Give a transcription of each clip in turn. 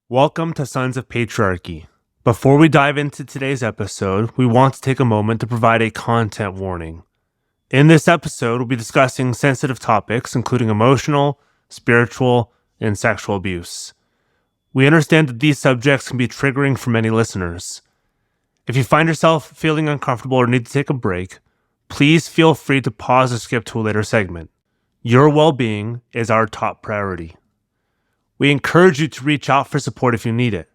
Welcome to Sons of Patriarchy. Before we dive into today's episode, we want to take a moment to provide a content warning. In this episode, we'll be discussing sensitive topics, including emotional, spiritual, and sexual abuse. We understand that these subjects can be triggering for many listeners. If you find yourself feeling uncomfortable or need to take a break, please feel free to pause or skip to a later segment. Your well-being is our top priority. We encourage you to reach out for support if you need it.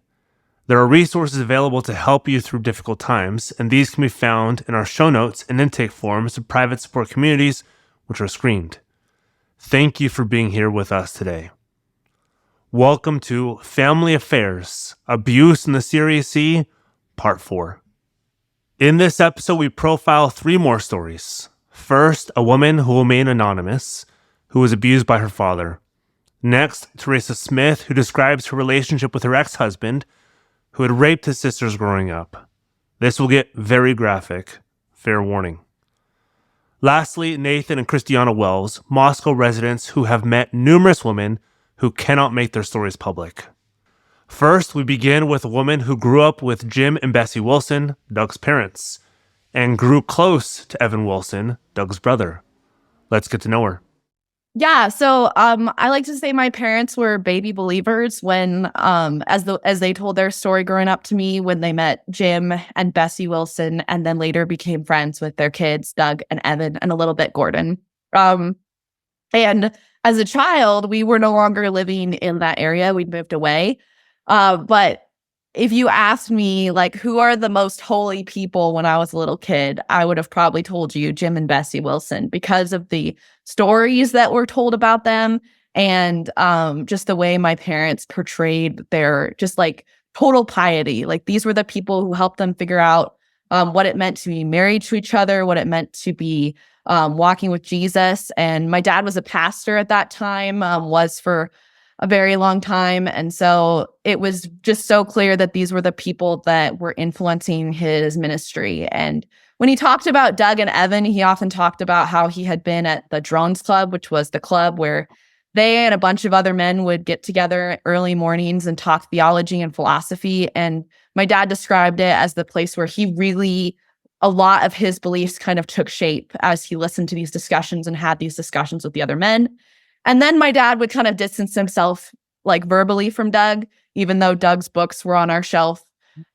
There are resources available to help you through difficult times, and these can be found in our show notes and intake forms of private support communities, which are screened. Thank you for being here with us today. Welcome to Family Affairs, Abuse in the CREC, Part 4. In this episode, we profile 3 more stories. First, a woman who will remain anonymous, who was abused by her father. Next, Theresa Smith, who describes her relationship with her ex-husband, who had raped his sisters growing up. This will get very graphic. Fair warning. Lastly, Nathan and Christiana Wells, Moscow residents who have met numerous women who cannot make their stories public. First, we begin with a woman who grew up with Jim and Bessie Wilson, Doug's parents, and grew close to Evan Wilson, Doug's brother. Let's get to know her. Yeah, so I like to say my parents were baby believers when as they told their story growing up to me when they met Jim and Bessie Wilson and then later became friends with their kids, Doug and Evan, and a little bit Gordon. And as a child, we were no longer living in that area. We'd moved away. But if you asked me, like, who are the most holy people when I was a little kid, I would have probably told you Jim and Bessie Wilson because of the stories that were told about them and just the way my parents portrayed their just like total piety. Like these were the people who helped them figure out what it meant to be married to each other, what it meant to be walking with Jesus. And my dad was a pastor at that time, was for a very long time. And so it was just so clear that these were the people that were influencing his ministry. And when he talked about Doug and Evan, he often talked about how he had been at the Drones Club, which was the club where they and a bunch of other men would get together early mornings and talk theology and philosophy. And my dad described it as the place where a lot of his beliefs kind of took shape as he listened to these discussions and had these discussions with the other men. And then my dad would kind of distance himself like verbally from Doug, even though Doug's books were on our shelf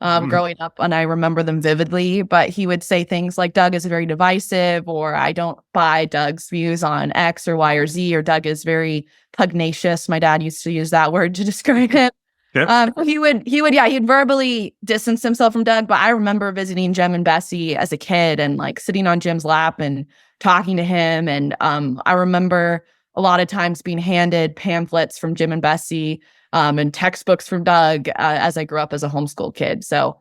growing up, and I remember them vividly. But he would say things like Doug is very divisive, or I don't buy Doug's views on X or Y or Z, or Doug is very pugnacious. My dad used to use that word to describe him. Yeah. He'd verbally distance himself from Doug. But I remember visiting Jim and Bessie as a kid and like sitting on Jim's lap and talking to him. And I remember a lot of times being handed pamphlets from Jim and Bessie and textbooks from Doug as I grew up as a homeschool kid. So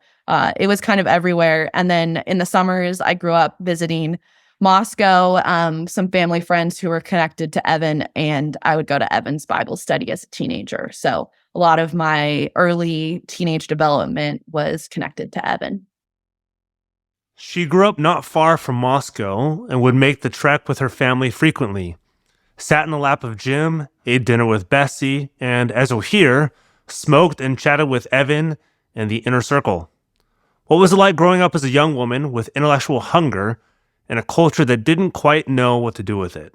it was kind of everywhere. And then in the summers, I grew up visiting Moscow, some family friends who were connected to Evan, and I would go to Evan's Bible study as a teenager. So a lot of my early teenage development was connected to Evan. She grew up not far from Moscow and would make the trek with her family frequently. Sat in the lap of Jim, ate dinner with Bessie, and, as we'll hear, smoked and chatted with Evan and the inner circle. What was it like growing up as a young woman with intellectual hunger in a culture that didn't quite know what to do with it?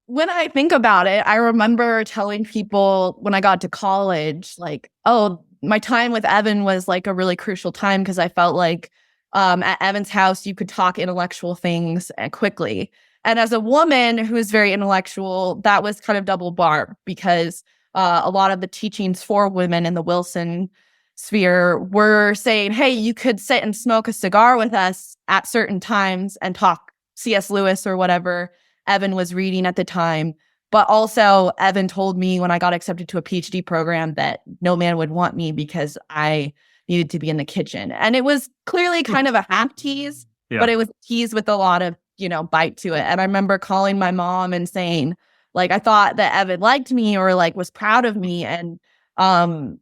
When I think about it, I remember telling people when I got to college, like, oh, my time with Evan was like a really crucial time because I felt like at Evan's house, you could talk intellectual things quickly. And as a woman who is very intellectual, that was kind of double bar because a lot of the teachings for women in the Wilson sphere were saying, hey, you could sit and smoke a cigar with us at certain times and talk C.S. Lewis or whatever Evan was reading at the time. But also, Evan told me when I got accepted to a PhD program that no man would want me because I needed to be in the kitchen. And it was clearly kind of a half tease, but it was a tease with a lot of bite to it. And I remember calling my mom and saying, like, I thought that Evan liked me or like was proud of me. And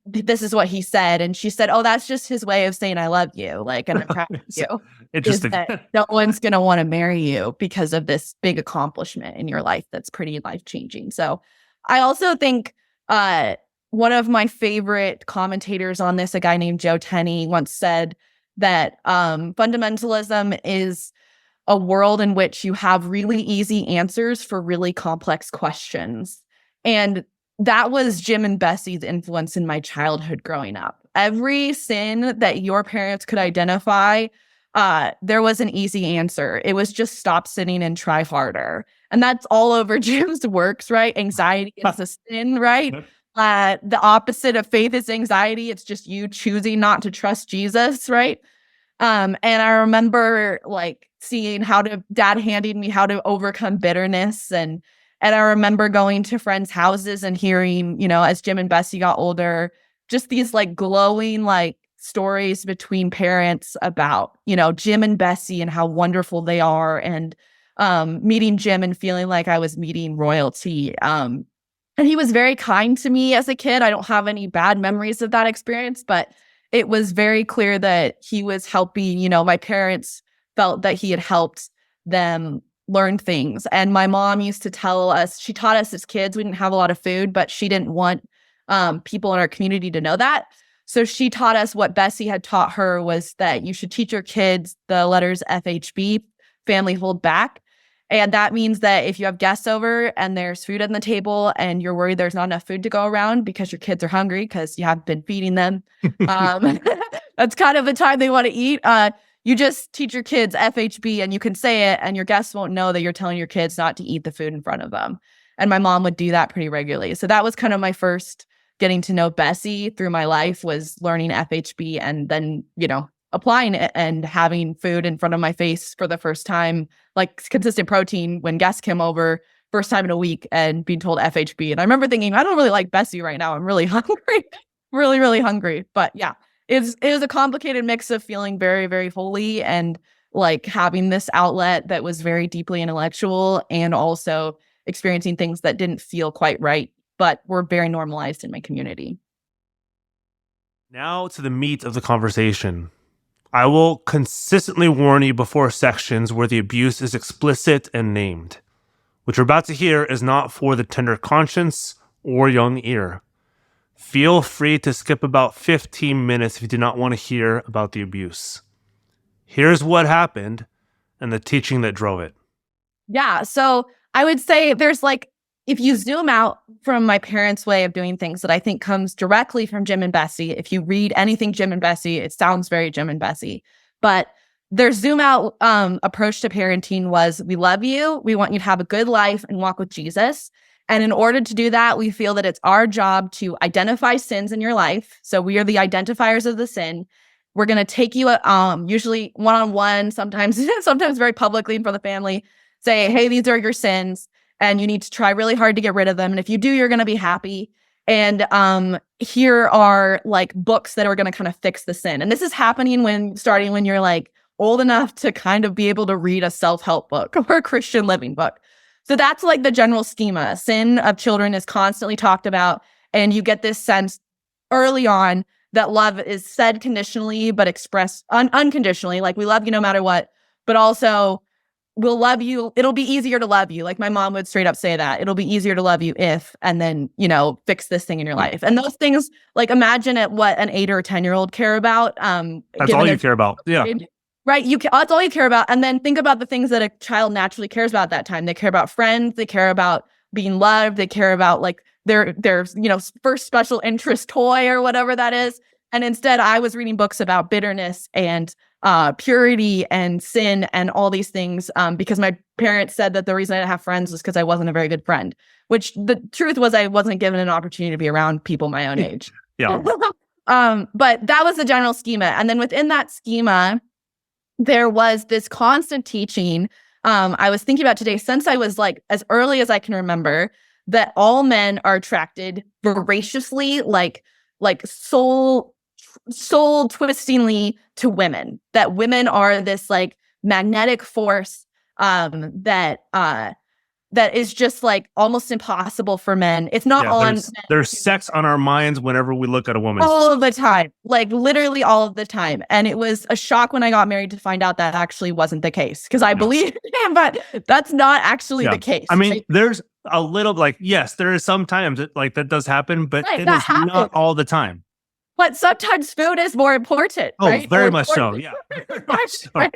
this is what he said. And she said, oh, that's just his way of saying I love you. Like, and I'm proud of you. Interesting. No one's going to want to marry you because of this big accomplishment in your life that's pretty life-changing. So I also think one of my favorite commentators on this, a guy named Joe Tenney, once said that fundamentalism is a world in which you have really easy answers for really complex questions. And that was Jim and Bessie's influence in my childhood growing up. Every sin that your parents could identify, there was an easy answer. It was just stop sinning and try harder. And that's all over Jim's works, right? Anxiety is a sin, right? The opposite of faith is anxiety. It's just you choosing not to trust Jesus, right? And I remember like seeing dad handing me how to overcome bitterness. And I remember going to friends' houses and hearing, as Jim and Bessie got older, just these like glowing like stories between parents about, Jim and Bessie and how wonderful they are. And meeting Jim and feeling like I was meeting royalty. And he was very kind to me as a kid. I don't have any bad memories of that experience, but it was very clear that he was helping, my parents felt that he had helped them learn things. And my mom used to tell us, she taught us as kids, we didn't have a lot of food, but she didn't want people in our community to know that. So she taught us what Bessie had taught her was that you should teach your kids the letters FHB, family hold back. And that means that if you have guests over and there's food on the table and you're worried there's not enough food to go around because your kids are hungry because you haven't been feeding them, that's kind of the time they want to eat. You just teach your kids FHB and you can say it and your guests won't know that you're telling your kids not to eat the food in front of them. And my mom would do that pretty regularly. So that was kind of my first getting to know Bessie through my life, was learning FHB and then, applying it and having food in front of my face for the first time, like consistent protein when guests came over, first time in a week, and being told FHB. And I remember thinking, I don't really like Bessie right now. I'm really hungry, really, really hungry. But yeah, it was a complicated mix of feeling very, very holy and like having this outlet that was very deeply intellectual and also experiencing things that didn't feel quite right, but were very normalized in my community. Now to the meat of the conversation. I will consistently warn you before sections where the abuse is explicit and named. What you're about to hear is not for the tender conscience or young ear. Feel free to skip about 15 minutes if you do not want to hear about the abuse. Here's what happened and the teaching that drove it. Yeah, so I would say there's if you zoom out from my parents' way of doing things that I think comes directly from Jim and Bessie, if you read anything Jim and Bessie, it sounds very Jim and Bessie. But their zoom out approach to parenting was, we love you, we want you to have a good life and walk with Jesus. And in order to do that, we feel that it's our job to identify sins in your life. So we are the identifiers of the sin. We're going to take you usually one-on-one, sometimes very publicly in front of the family, say, hey, these are your sins. And you need to try really hard to get rid of them. And if you do, you're going to be happy. And here are books that are going to kind of fix the sin. And this is happening starting when you're old enough to kind of be able to read a self-help book or a Christian living book. So that's the general schema. Sin of children is constantly talked about. And you get this sense early on that love is said conditionally, but expressed unconditionally. We love you no matter what, but also we'll love you. It'll be easier to love you. My mom would straight up say that. It'll be easier to love you if, and then, fix this thing in your life. And those things, imagine what an 8 or 10-year-old care about. That's all you care about. Yeah. Right. That's all you care about. And then think about the things that a child naturally cares about at that time. They care about friends. They care about being loved. They care about their first special interest toy or whatever that is. And instead, I was reading books about bitterness and purity and sin and all these things because my parents said that the reason I didn't have friends was because I wasn't a very good friend, which the truth was I wasn't given an opportunity to be around people my own age. Yeah. But that was the general schema. And then within that schema, there was this constant teaching I was thinking about today since I was as early as I can remember, that all men are attracted voraciously, soul twistingly to women, that women are this magnetic force that is just almost impossible for men. It's not there's sex on our minds whenever we look at a woman. All of the time, literally all of the time. And it was a shock when I got married to find out that actually wasn't the case, because I believed him, but that's not actually the case. I mean, there's a little like, yes, there is sometimes that does happen, but Right, it that is not happens. all the time. But sometimes food is more important, Oh, right? very Or much so. important, Yeah. Very much so. right?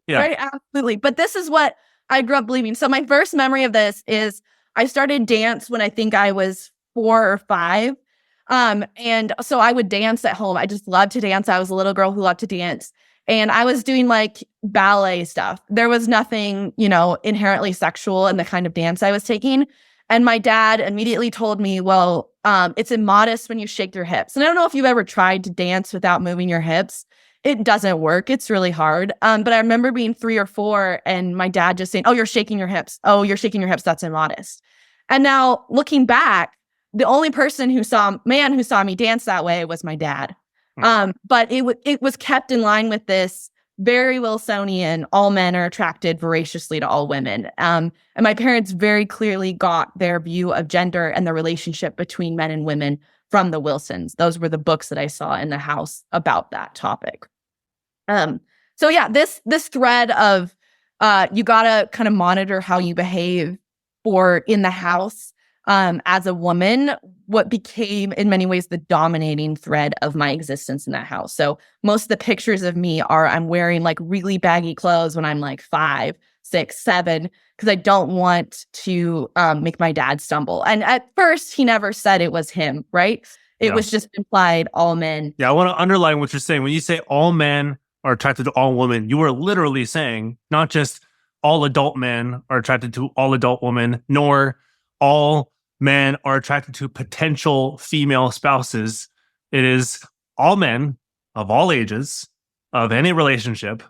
Yeah. Right, absolutely. But this is what I grew up believing. So my first memory of this is I started dance when I think I was 4 or 5. And so I would dance at home. I just loved to dance. I was a little girl who loved to dance. And I was doing like ballet stuff. There was nothing, inherently sexual in the kind of dance I was taking. And my dad immediately told me, well, it's immodest when you shake your hips. And I don't know if you've ever tried to dance without moving your hips. It doesn't work. It's really hard. But I remember being 3 or 4 and my dad just saying, oh, you're shaking your hips. Oh, you're shaking your hips. That's immodest. And now looking back, the only man who saw me dance that way was my dad. But it was kept in line with this very Wilsonian, all men are attracted voraciously to all women. And my parents very clearly got their view of gender and the relationship between men and women from the Wilsons. Those were the books that I saw in the house about that topic. So yeah, this thread of you gotta kind of monitor how you behave or in the house as a woman, what became in many ways the dominating thread of my existence in that house. So most of the pictures of me are I'm wearing like really baggy clothes when I'm like 5, 6, 7, because I don't want to make my dad stumble. And at first, he never said it was him, right? It was just implied all men. Yeah, I want to underline what you're saying. When you say all men are attracted to all women, you are literally saying not just all adult men are attracted to all adult women, nor all men are attracted to potential female spouses. It is all men of all ages, of any relationship,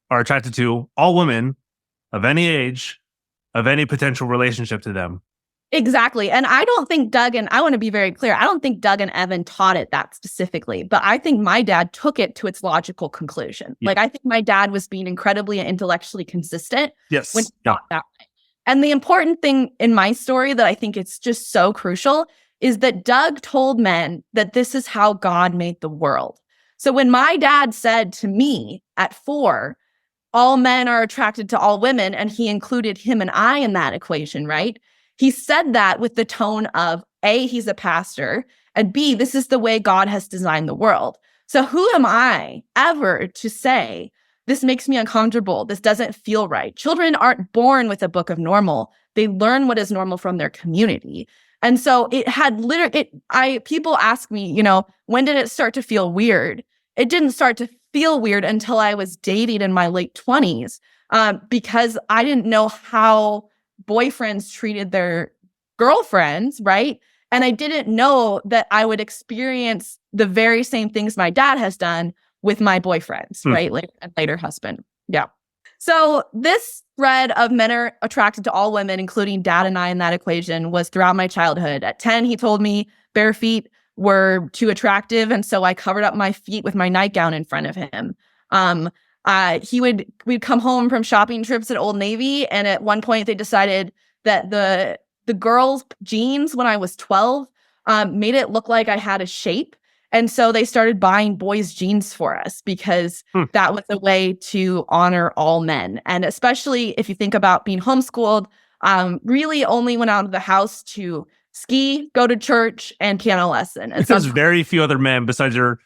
are attracted to all women of any age, of any potential relationship to them. Exactly. And I don't think I want to be very clear, I don't think Doug and Evan taught it that specifically, but I think my dad took it to its logical conclusion. Yeah. Like, I think my dad was being incredibly intellectually consistent when he taught that way. And the important thing in my story that I think it's just so crucial is that Doug told men that this is how God made the world. So when my dad said to me at 4, all men are attracted to all women, and he included him and I in that equation, right? He said that with the tone of A, he's a pastor, and B, this is the way God has designed the world. So who am I ever to say, this makes me uncomfortable, this doesn't feel right? Children aren't born with a book of normal. They learn what is normal from their community. And so it had people ask me, when did it start to feel weird? It didn't start to feel weird until I was dating in my late 20s, because I didn't know how boyfriends treated their girlfriends, right? And I didn't know that I would experience the very same things my dad has done with my boyfriends, right? Later husband. Yeah. So this thread of men are attracted to all women, including dad and I in that equation, was throughout my childhood. At 10, he told me bare feet were too attractive, and so I covered up my feet with my nightgown in front of him. We'd come home from shopping trips at Old Navy, and at one point they decided that the girls' jeans when I was 12 made it look like I had a shape. And so they started buying boys' jeans for us because that was a way to honor all men. And especially if you think about being homeschooled, really only went out of the house to ski, go to church, and piano lesson. And there's very few other men besides your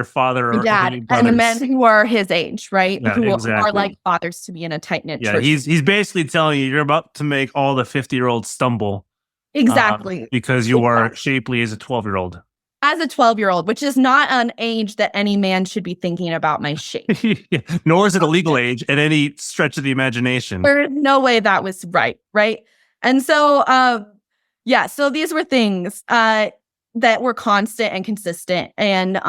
father or dad and the men who are his age, right? Yeah, who exactly. are like fathers to be in a tight-knit church. He's basically telling you you're about to make all the 50-year-olds stumble. Exactly. Because you are shapely as a 12-year-old. As a 12-year-old, which is not an age that any man should be thinking about my shape. Nor is it a legal age at any stretch of the imagination. There's no way that was right? And so, so these were things that were constant and consistent. And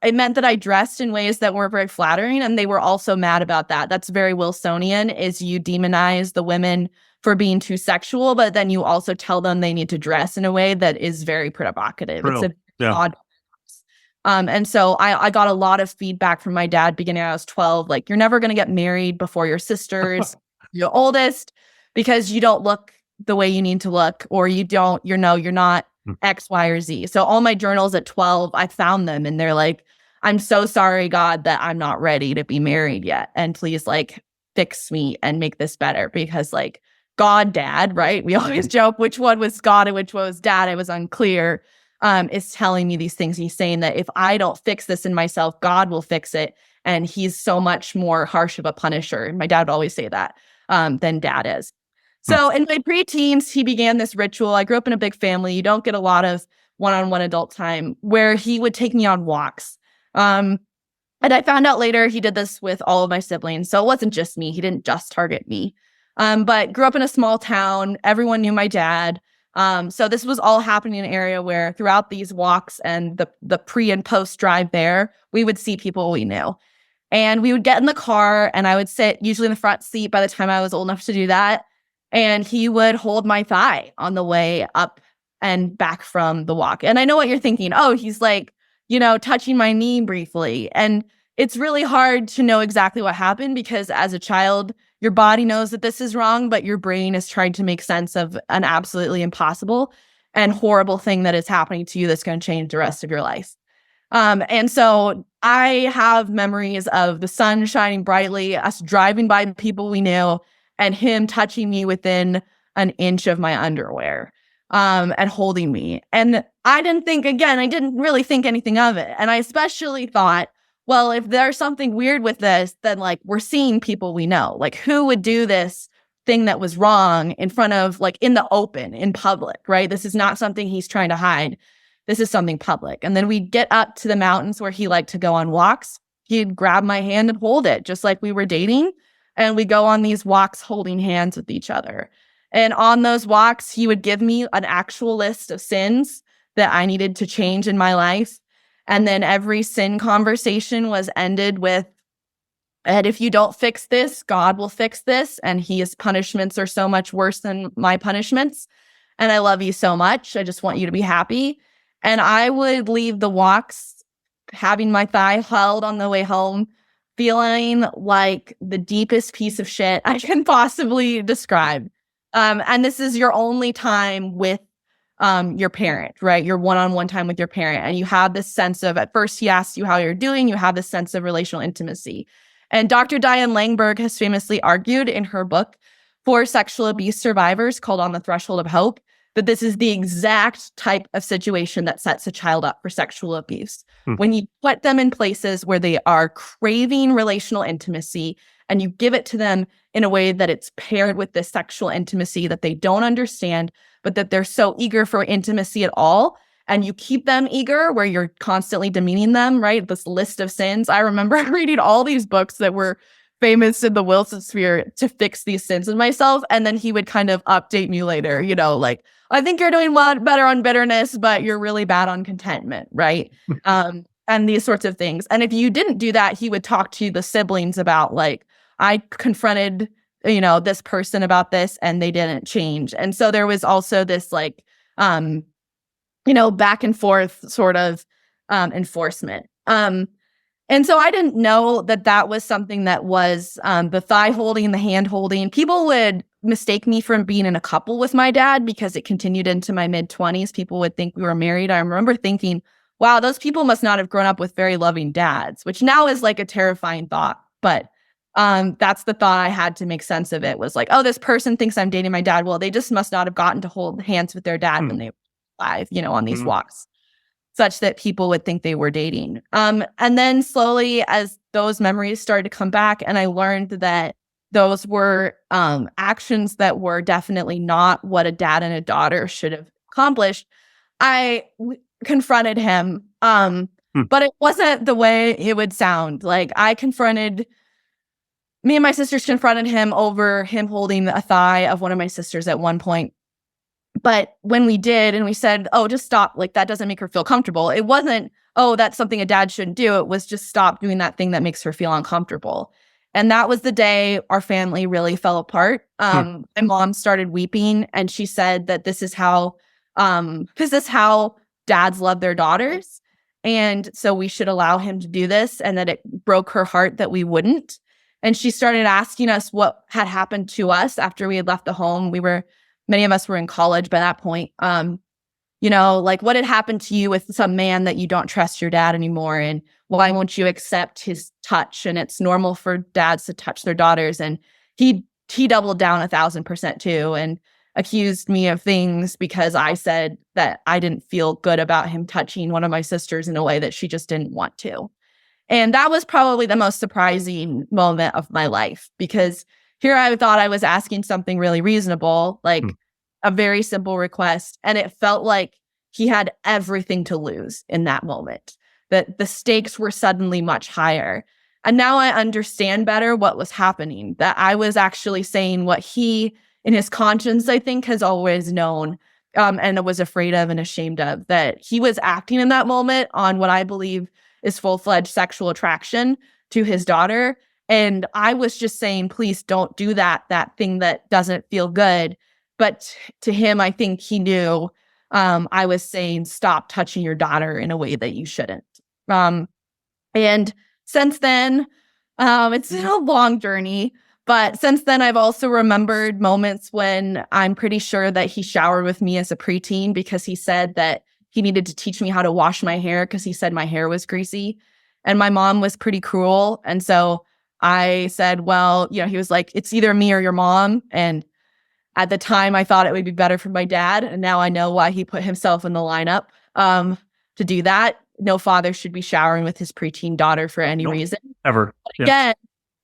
it meant that I dressed in ways that weren't very flattering, and they were also mad about that. That's very Wilsonian, is you demonize the women for being too sexual, but then you also tell them they need to dress in a way that is very provocative. True. It's odd. And so I got a lot of feedback from my dad beginning when I was 12, like, you're never going to get married before your sisters, your oldest, because you don't look the way you need to look, or you're not X, Y, or Z. So all my journals at 12, I found them, and they're like, I'm so sorry, God, that I'm not ready to be married yet. And please, like, fix me and make this better, because, like, God dad, right? We always joke which one was God and which one was dad. It was unclear. Is telling me these things. He's saying that if I don't fix this in myself, God will fix it. And he's so much more harsh of a punisher. My dad would always say that than dad is. So in my preteens, he began this ritual. I grew up in a big family. You don't get a lot of one-on-one adult time where he would take me on walks. And I found out later he did this with all of my siblings. So it wasn't just me. He didn't just target me. But grew up in a small town. Everyone knew my dad. So this was all happening in an area where throughout these walks and the pre and post drive there, we would see people we knew. And we would get in the car and I would sit usually in the front seat by the time I was old enough to do that. And he would hold my thigh on the way up and back from the walk. And I know what you're thinking. Oh, he's like, touching my knee briefly. And it's really hard to know exactly what happened because as a child, your body knows that this is wrong, but your brain is trying to make sense of an absolutely impossible and horrible thing that is happening to you that's going to change the rest of your life. And so I have memories of the sun shining brightly, us driving by people we knew, and him touching me within an inch of my underwear, and holding me. And I didn't really think anything of it. And I especially thought, well, if there's something weird with this, then like we're seeing people we know. Like who would do this thing that was wrong in front of, like in the open, in public, right? This is not something he's trying to hide. This is something public. And then we'd get up to the mountains where he liked to go on walks. He'd grab my hand and hold it just like we were dating. And we go on these walks holding hands with each other. And on those walks, he would give me an actual list of sins that I needed to change in my life. And then every sin conversation was ended with, and if you don't fix this, God will fix this. And his punishments are so much worse than my punishments. And I love you so much. I just want you to be happy. And I would leave the walks having my thigh held on the way home, feeling like the deepest piece of shit I can possibly describe. And this is your only time with your parent, right? Your one-on-one time with your parent. And you have this sense of, at first he asks you how you're doing, you have this sense of relational intimacy. And Dr. Diane Langberg has famously argued in her book for sexual abuse survivors called On the Threshold of Hope, that this is the exact type of situation that sets a child up for sexual abuse. When you put them in places where they are craving relational intimacy and you give it to them in a way that it's paired with this sexual intimacy that they don't understand, but that they're so eager for intimacy at all, and you keep them eager where you're constantly demeaning them, right? This list of sins. I remember reading all these books that were famous in the Wilson sphere to fix these sins in myself. And then he would kind of update me later, like, I think you're doing a lot better on bitterness, but you're really bad on contentment, right? And these sorts of things. And if you didn't do that, he would talk to the siblings about like, I confronted, this person about this and they didn't change. And so there was also this like, back and forth sort of enforcement. And so I didn't know that was something that was the thigh holding, the hand holding. People would mistake me for being in a couple with my dad because it continued into my mid-20s. People would think we were married. I remember thinking, wow, those people must not have grown up with very loving dads, which now is like a terrifying thought. But that's the thought I had to make sense of it, was like, oh, this person thinks I'm dating my dad. Well, they just must not have gotten to hold hands with their dad when they were 5, on these walks, such that people would think they were dating. And then slowly, as those memories started to come back and I learned that those were actions that were definitely not what a dad and a daughter should have accomplished, I confronted him. But it wasn't the way it would sound. Like me and my sisters confronted him over him holding a thigh of one of my sisters at one point. But when we did and we said, oh, just stop, like that doesn't make her feel comfortable. It wasn't, oh, that's something a dad shouldn't do. It was just stop doing that thing that makes her feel uncomfortable. And that was the day our family really fell apart. My mom started weeping and she said that this is how dads love their daughters. And so we should allow him to do this, and that it broke her heart that we wouldn't. And she started asking us what had happened to us after we had left the home. Many of us were in college by that point. Like what had happened to you with some man that you don't trust your dad anymore? And why won't you accept his touch? And it's normal for dads to touch their daughters. And he'd he doubled down 1,000% too, and accused me of things because I said that I didn't feel good about him touching one of my sisters in a way that she just didn't want to. And that was probably the most surprising moment of my life, because here I thought I was asking something really reasonable, like a very simple request. And it felt like he had everything to lose in that moment, that the stakes were suddenly much higher. And now I understand better what was happening, that I was actually saying what he, in his conscience, I think, has always known and was afraid of and ashamed of, that he was acting in that moment on what I believe is full-fledged sexual attraction to his daughter. And I was just saying, please don't do that thing that doesn't feel good. But to him, I think he knew I was saying, stop touching your daughter in a way that you shouldn't. And since then, it's been a long journey. But since then, I've also remembered moments when I'm pretty sure that he showered with me as a preteen because he said that he needed to teach me how to wash my hair because he said my hair was greasy. And my mom was pretty cruel. And so I said, well, he was like, it's either me or your mom. And at the time, I thought it would be better for my dad. And now I know why he put himself in the lineup to do that. No father should be showering with his preteen daughter for any reason. Ever.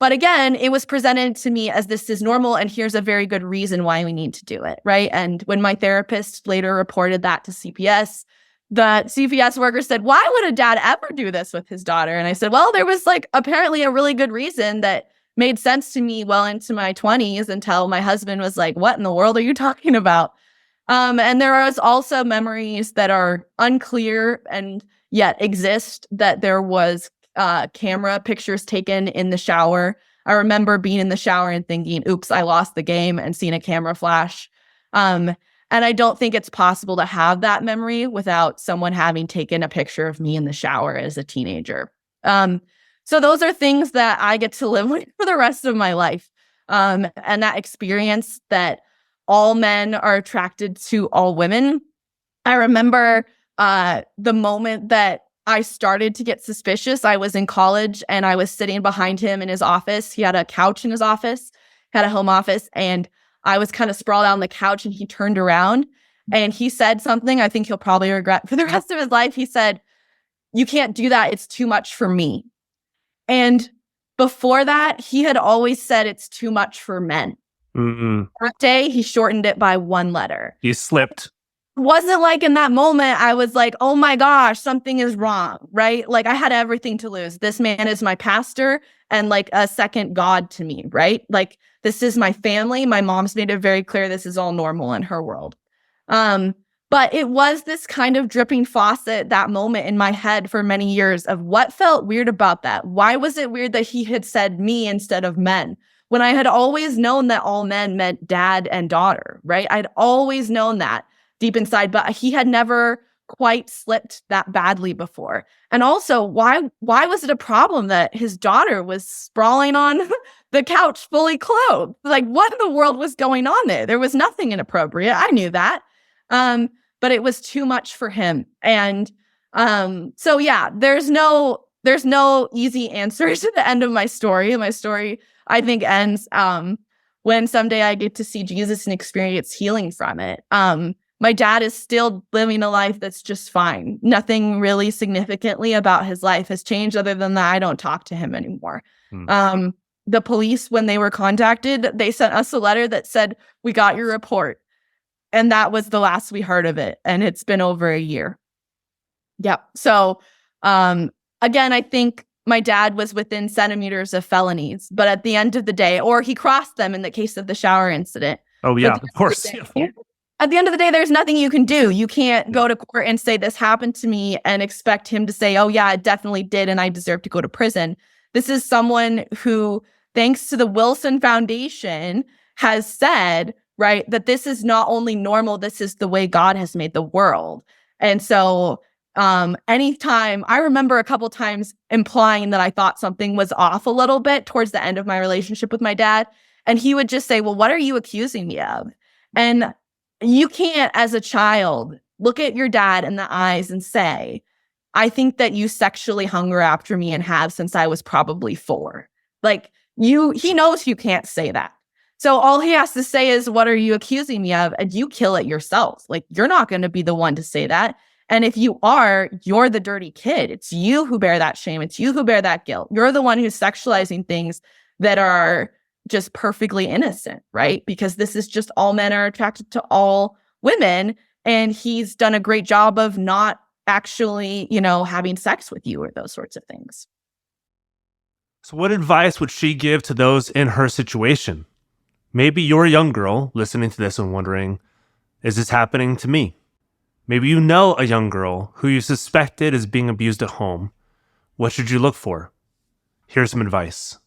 But again, it was presented to me as this is normal, and here's a very good reason why we need to do it, right? And when my therapist later reported that to CPS, the CPS worker said, why would a dad ever do this with his daughter? And I said, well, there was apparently a really good reason that made sense to me well into my 20s until my husband was like, what in the world are you talking about? And there was also memories that are unclear and yet exist, that there was camera pictures taken in the shower. I remember being in the shower and thinking, oops, I lost the game, and seeing a camera flash. And I don't think it's possible to have that memory without someone having taken a picture of me in the shower as a teenager. So those are things that I get to live with for the rest of my life. And that experience that all men are attracted to all women. I remember the moment that I started to get suspicious. I was in college and I was sitting behind him in his office. He had a couch in his office, had a home office, and I was kind of sprawled out on the couch, and he turned around and he said something I think he'll probably regret for the rest of his life. He said, you can't do that. It's too much for me. And before that, he had always said it's too much for men. That day, he shortened it by one letter. He slipped. Wasn't like in that moment, I was like, oh my gosh, something is wrong, right? Like I had everything to lose. This man is my pastor and like a second God to me, right? Like this is my family. My mom's made it very clear this is all normal in her world. But it was this kind of dripping faucet, that moment in my head for many years of what felt weird about that. Why was it weird that he had said me instead of men? When I had always known that all men meant dad and daughter, right? I'd always known that deep inside, but he had never quite slipped that badly before. And also, why was it a problem that his daughter was sprawling on the couch fully clothed? Like, what in the world was going on there? There was nothing inappropriate. I knew that. But it was too much for him. And so yeah, there's no easy answer to the end of my story. My story, I think, ends when someday I get to see Jesus and experience healing from it. My dad is still living a life that's just fine. Nothing really significantly about his life has changed other than that I don't talk to him anymore. The police, when they were contacted, they sent us a letter that said, we got your report. And that was the last we heard of it. And it's been over a year. Yep. So again, I think my dad was within centimeters of felonies. But at the end of the day, or he crossed them in the case of the shower incident. Oh, yeah, of course. At the end of the day, there's nothing you can do. You can't go to court and say this happened to me and expect him to say, oh, yeah, it definitely did. And I deserve to go to prison. This is someone who, thanks to the Wilson Foundation, has said, right, that this is not only normal, this is the way God has made the world. And so anytime, I remember a couple times implying that I thought something was off a little bit towards the end of my relationship with my dad. And he would just say, well, what are you accusing me of? And you can't, as a child, look at your dad in the eyes and say, I think that you sexually hunger after me and have since I was probably 4. Like he knows you can't say that. So all he has to say is, what are you accusing me of? And you kill it yourself. Like, you're not going to be the one to say that. And if you are, you're the dirty kid. It's you who bear that shame. It's you who bear that guilt. You're the one who's sexualizing things that are just perfectly innocent, right? Because this is just all men are attracted to all women. And he's done a great job of not actually, having sex with you or those sorts of things. So what advice would she give to those in her situation? Maybe you're a young girl listening to this and wondering, is this happening to me? Maybe you know a young girl who you suspected is being abused at home. What should you look for? Here's some advice.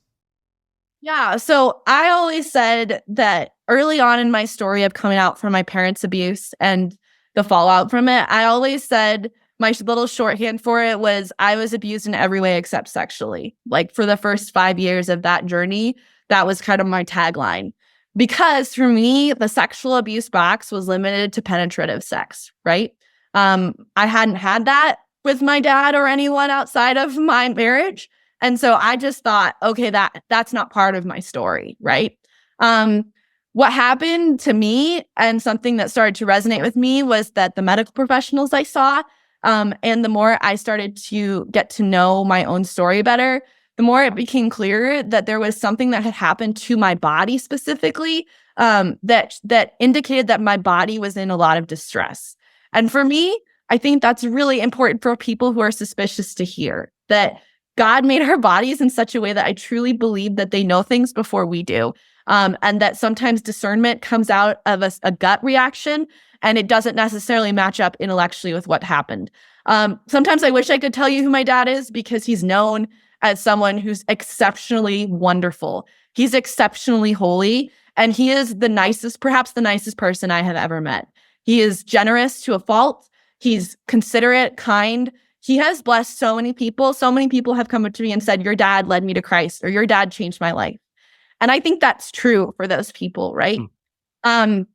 Yeah, so I always said that early on in my story of coming out from my parents' abuse and the fallout from it, I always said my little shorthand for it was I was abused in every way except sexually. Like, for the first 5 years of that journey, that was kind of my tagline. Because for me, the sexual abuse box was limited to penetrative sex, right? I hadn't had that with my dad or anyone outside of my marriage. And so I just thought, okay, that's not part of my story, right? What happened to me and something that started to resonate with me was that the medical professionals I saw, and the more I started to get to know my own story better, the more it became clear that there was something that had happened to my body specifically, that indicated that my body was in a lot of distress. And for me, I think that's really important for people who are suspicious to hear, that God made our bodies in such a way that I truly believe that they know things before we do. And that sometimes discernment comes out of a gut reaction, and it doesn't necessarily match up intellectually with what happened. Sometimes I wish I could tell you who my dad is, because he's known as someone who's exceptionally wonderful. He's exceptionally holy, and he is perhaps the nicest person I have ever met. He is generous to a fault. He's considerate, kind. He has blessed so many people. So many people have come up to me and said, your dad led me to Christ, or your dad changed my life. And I think that's true for those people, right? And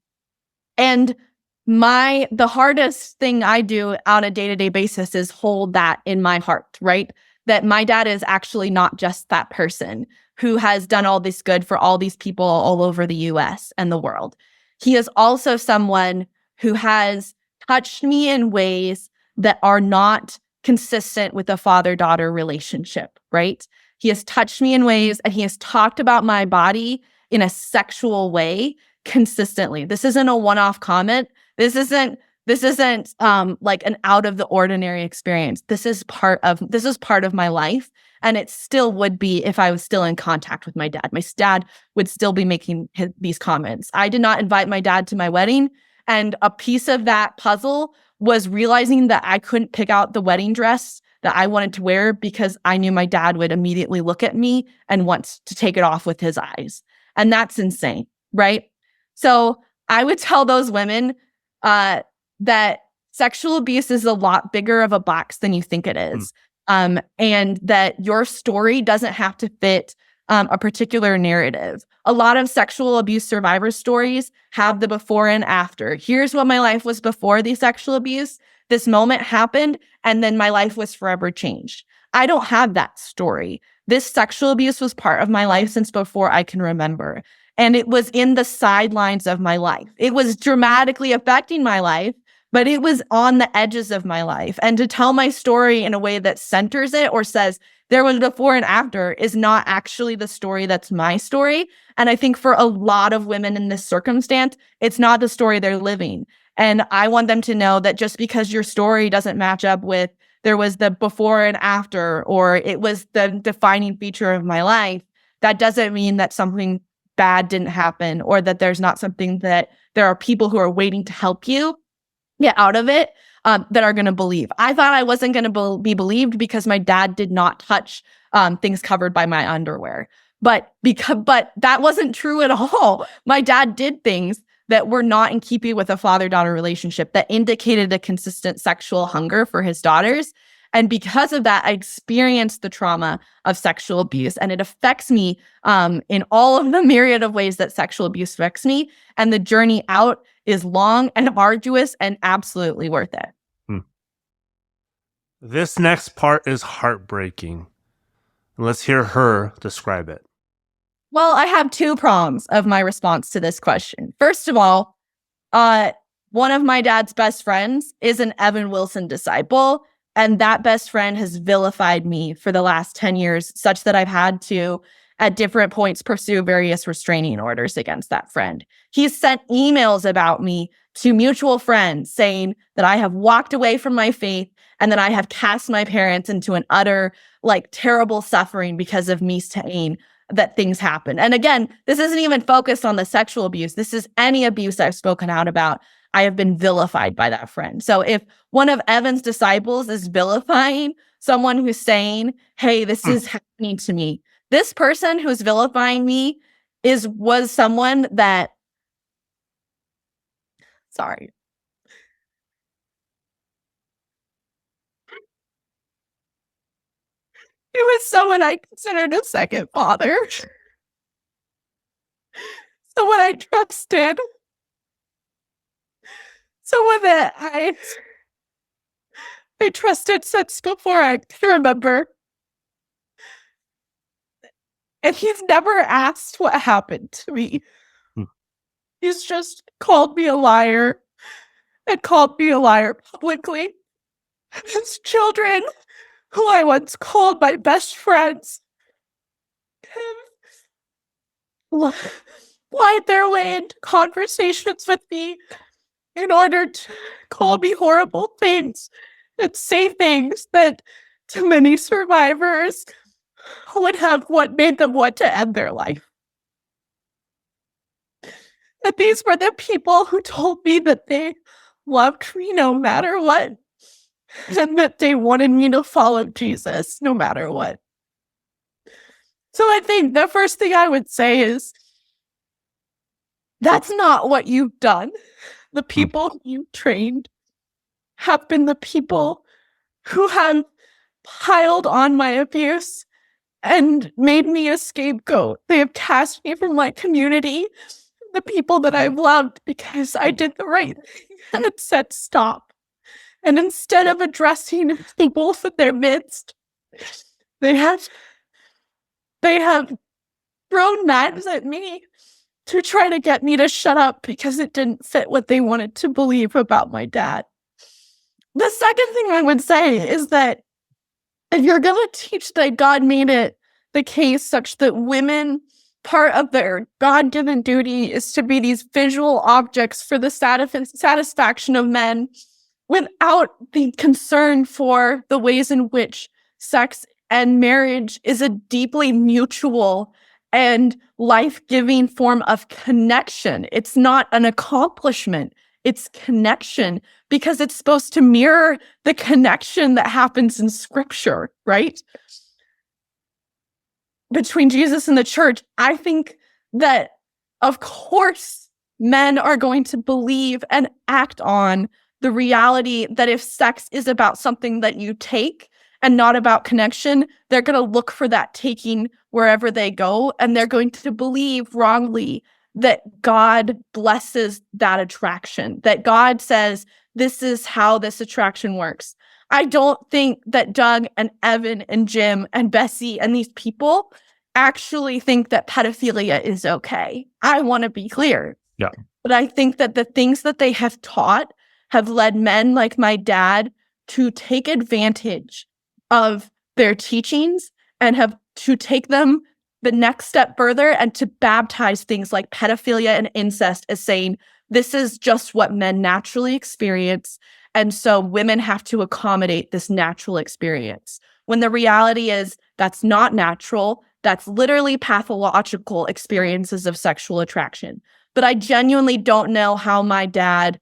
the hardest thing I do on a day-to-day basis is hold that in my heart, right? That my dad is actually not just that person who has done all this good for all these people all over the US and the world. He is also someone who has touched me in ways that are not consistent with a father-daughter relationship, right? He has touched me in ways, and he has talked about my body in a sexual way consistently. This isn't a one-off comment. This isn't like an out of the ordinary experience. This is part of my life, and it still would be if I was still in contact with my dad. My dad would still be making these comments. I did not invite my dad to my wedding, and a piece of that puzzle was realizing that I couldn't pick out the wedding dress that I wanted to wear because I knew my dad would immediately look at me and want to take it off with his eyes. And that's insane, right? So I would tell those women that sexual abuse is a lot bigger of a box than you think it is. And that your story doesn't have to fit a particular narrative. A lot of sexual abuse survivor stories have the before and after. Here's what my life was before the sexual abuse. This moment happened, and then my life was forever changed. I don't have that story. This sexual abuse was part of my life since before I can remember. And it was in the sidelines of my life. It was dramatically affecting my life, but it was on the edges of my life. And to tell my story in a way that centers it or says there was before and after is not actually the story that's my story. And I think for a lot of women in this circumstance, it's not the story they're living. And I want them to know that just because your story doesn't match up with there was the before and after, or it was the defining feature of my life, that doesn't mean that something bad didn't happen, or that there's not something that there are people who are waiting to help you get out of it that are going to believe. I thought I wasn't going to be believed because my dad did not touch things covered by my underwear. But that wasn't true at all. My dad did things that were not in keeping with a father-daughter relationship that indicated a consistent sexual hunger for his daughters. And because of that, I experienced the trauma of sexual abuse, and it affects me in all of the myriad of ways that sexual abuse affects me. And the journey out is long and arduous and absolutely worth it. This next part is heartbreaking. Let's hear her describe it. Well, I have two prongs of my response to this question. First of all, one of my dad's best friends is an Evan Wilson disciple, and that best friend has vilified me for the last 10 years, such that I've had to, at different points, pursue various restraining orders against that friend. He's sent emails about me to mutual friends saying that I have walked away from my faith and that I have cast my parents into an utter, terrible suffering because of me saying that things happen. And again, this isn't even focused on the sexual abuse. This is any abuse I've spoken out about. I have been vilified by that friend. So if one of Evan's disciples is vilifying someone who's saying, hey, this is happening to me, this person who's vilifying me was someone that, sorry. It was someone I considered a second father. Someone I trusted. Someone that I trusted since before I can remember. And he's never asked what happened to me. He's just called me a liar and called me a liar publicly. His children, who I once called my best friends, have lied their way into conversations with me in order to call me horrible things and say things that to many survivors would have what made them want to end their life. That these were the people who told me that they loved me no matter what, and that they wanted me to follow Jesus no matter what. So I think the first thing I would say is, that's not what you've done. The people you trained have been the people who have piled on my abuse and made me a scapegoat. They have cast me from my community, the people that I've loved, because I did the right thing and said stop. And instead of addressing the wolf in their midst, they have thrown knives at me to try to get me to shut up because it didn't fit what they wanted to believe about my dad. The second thing I would say is that if you're going to teach that God made it the case such that women, part of their God-given duty is to be these visual objects for the satisfaction of men without the concern for the ways in which sex and marriage is a deeply mutual and life-giving form of connection. It's not an accomplishment. It's connection, because it's supposed to mirror the connection that happens in Scripture, right? Between Jesus and the church. I think that, of course, men are going to believe and act on the reality that if sex is about something that you take and not about connection, they're going to look for that taking wherever they go, and they're going to believe wrongly that God blesses that attraction, that God says, this is how this attraction works. I don't think that Doug and Evan and Jim and Bessie and these people actually think that pedophilia is okay. I want to be clear. Yeah. But I think that the things that they have taught have led men like my dad to take advantage of their teachings and have to take them the next step further and to baptize things like pedophilia and incest as saying, this is just what men naturally experience. And so women have to accommodate this natural experience. When the reality is that's not natural, that's literally pathological experiences of sexual attraction. But I genuinely don't know how my dad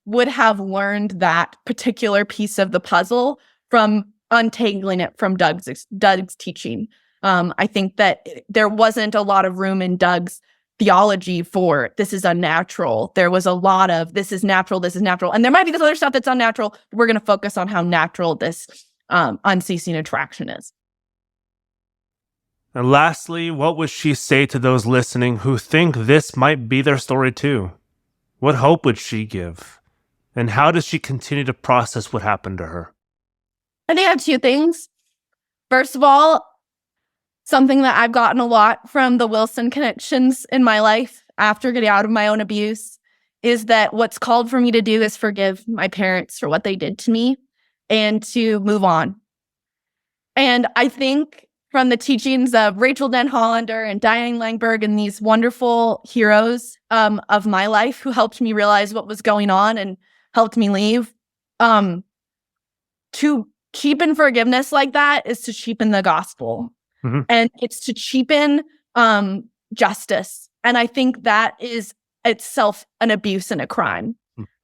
would have learned that particular piece of the puzzle from untangling it from Doug's teaching. I think that there wasn't a lot of room in Doug's theology for this is unnatural. There was a lot of this is natural, this is natural. And there might be this other stuff that's unnatural, but we're going to focus on how natural this unceasing attraction is. And lastly, what would she say to those listening who think this might be their story too? What hope would she give? And how does she continue to process what happened to her? I think I have two things. First of all, Something that I've gotten a lot from the Wilson connections in my life after getting out of my own abuse is that what's called for me to do is forgive my parents for what they did to me and to move on. And I think from the teachings of Rachel Den Hollander and Diane Langberg and these wonderful heroes of my life who helped me realize what was going on and helped me leave, to cheapen forgiveness like that is to cheapen the gospel. Mm-hmm. And it's to cheapen justice. And I think that is itself an abuse and a crime.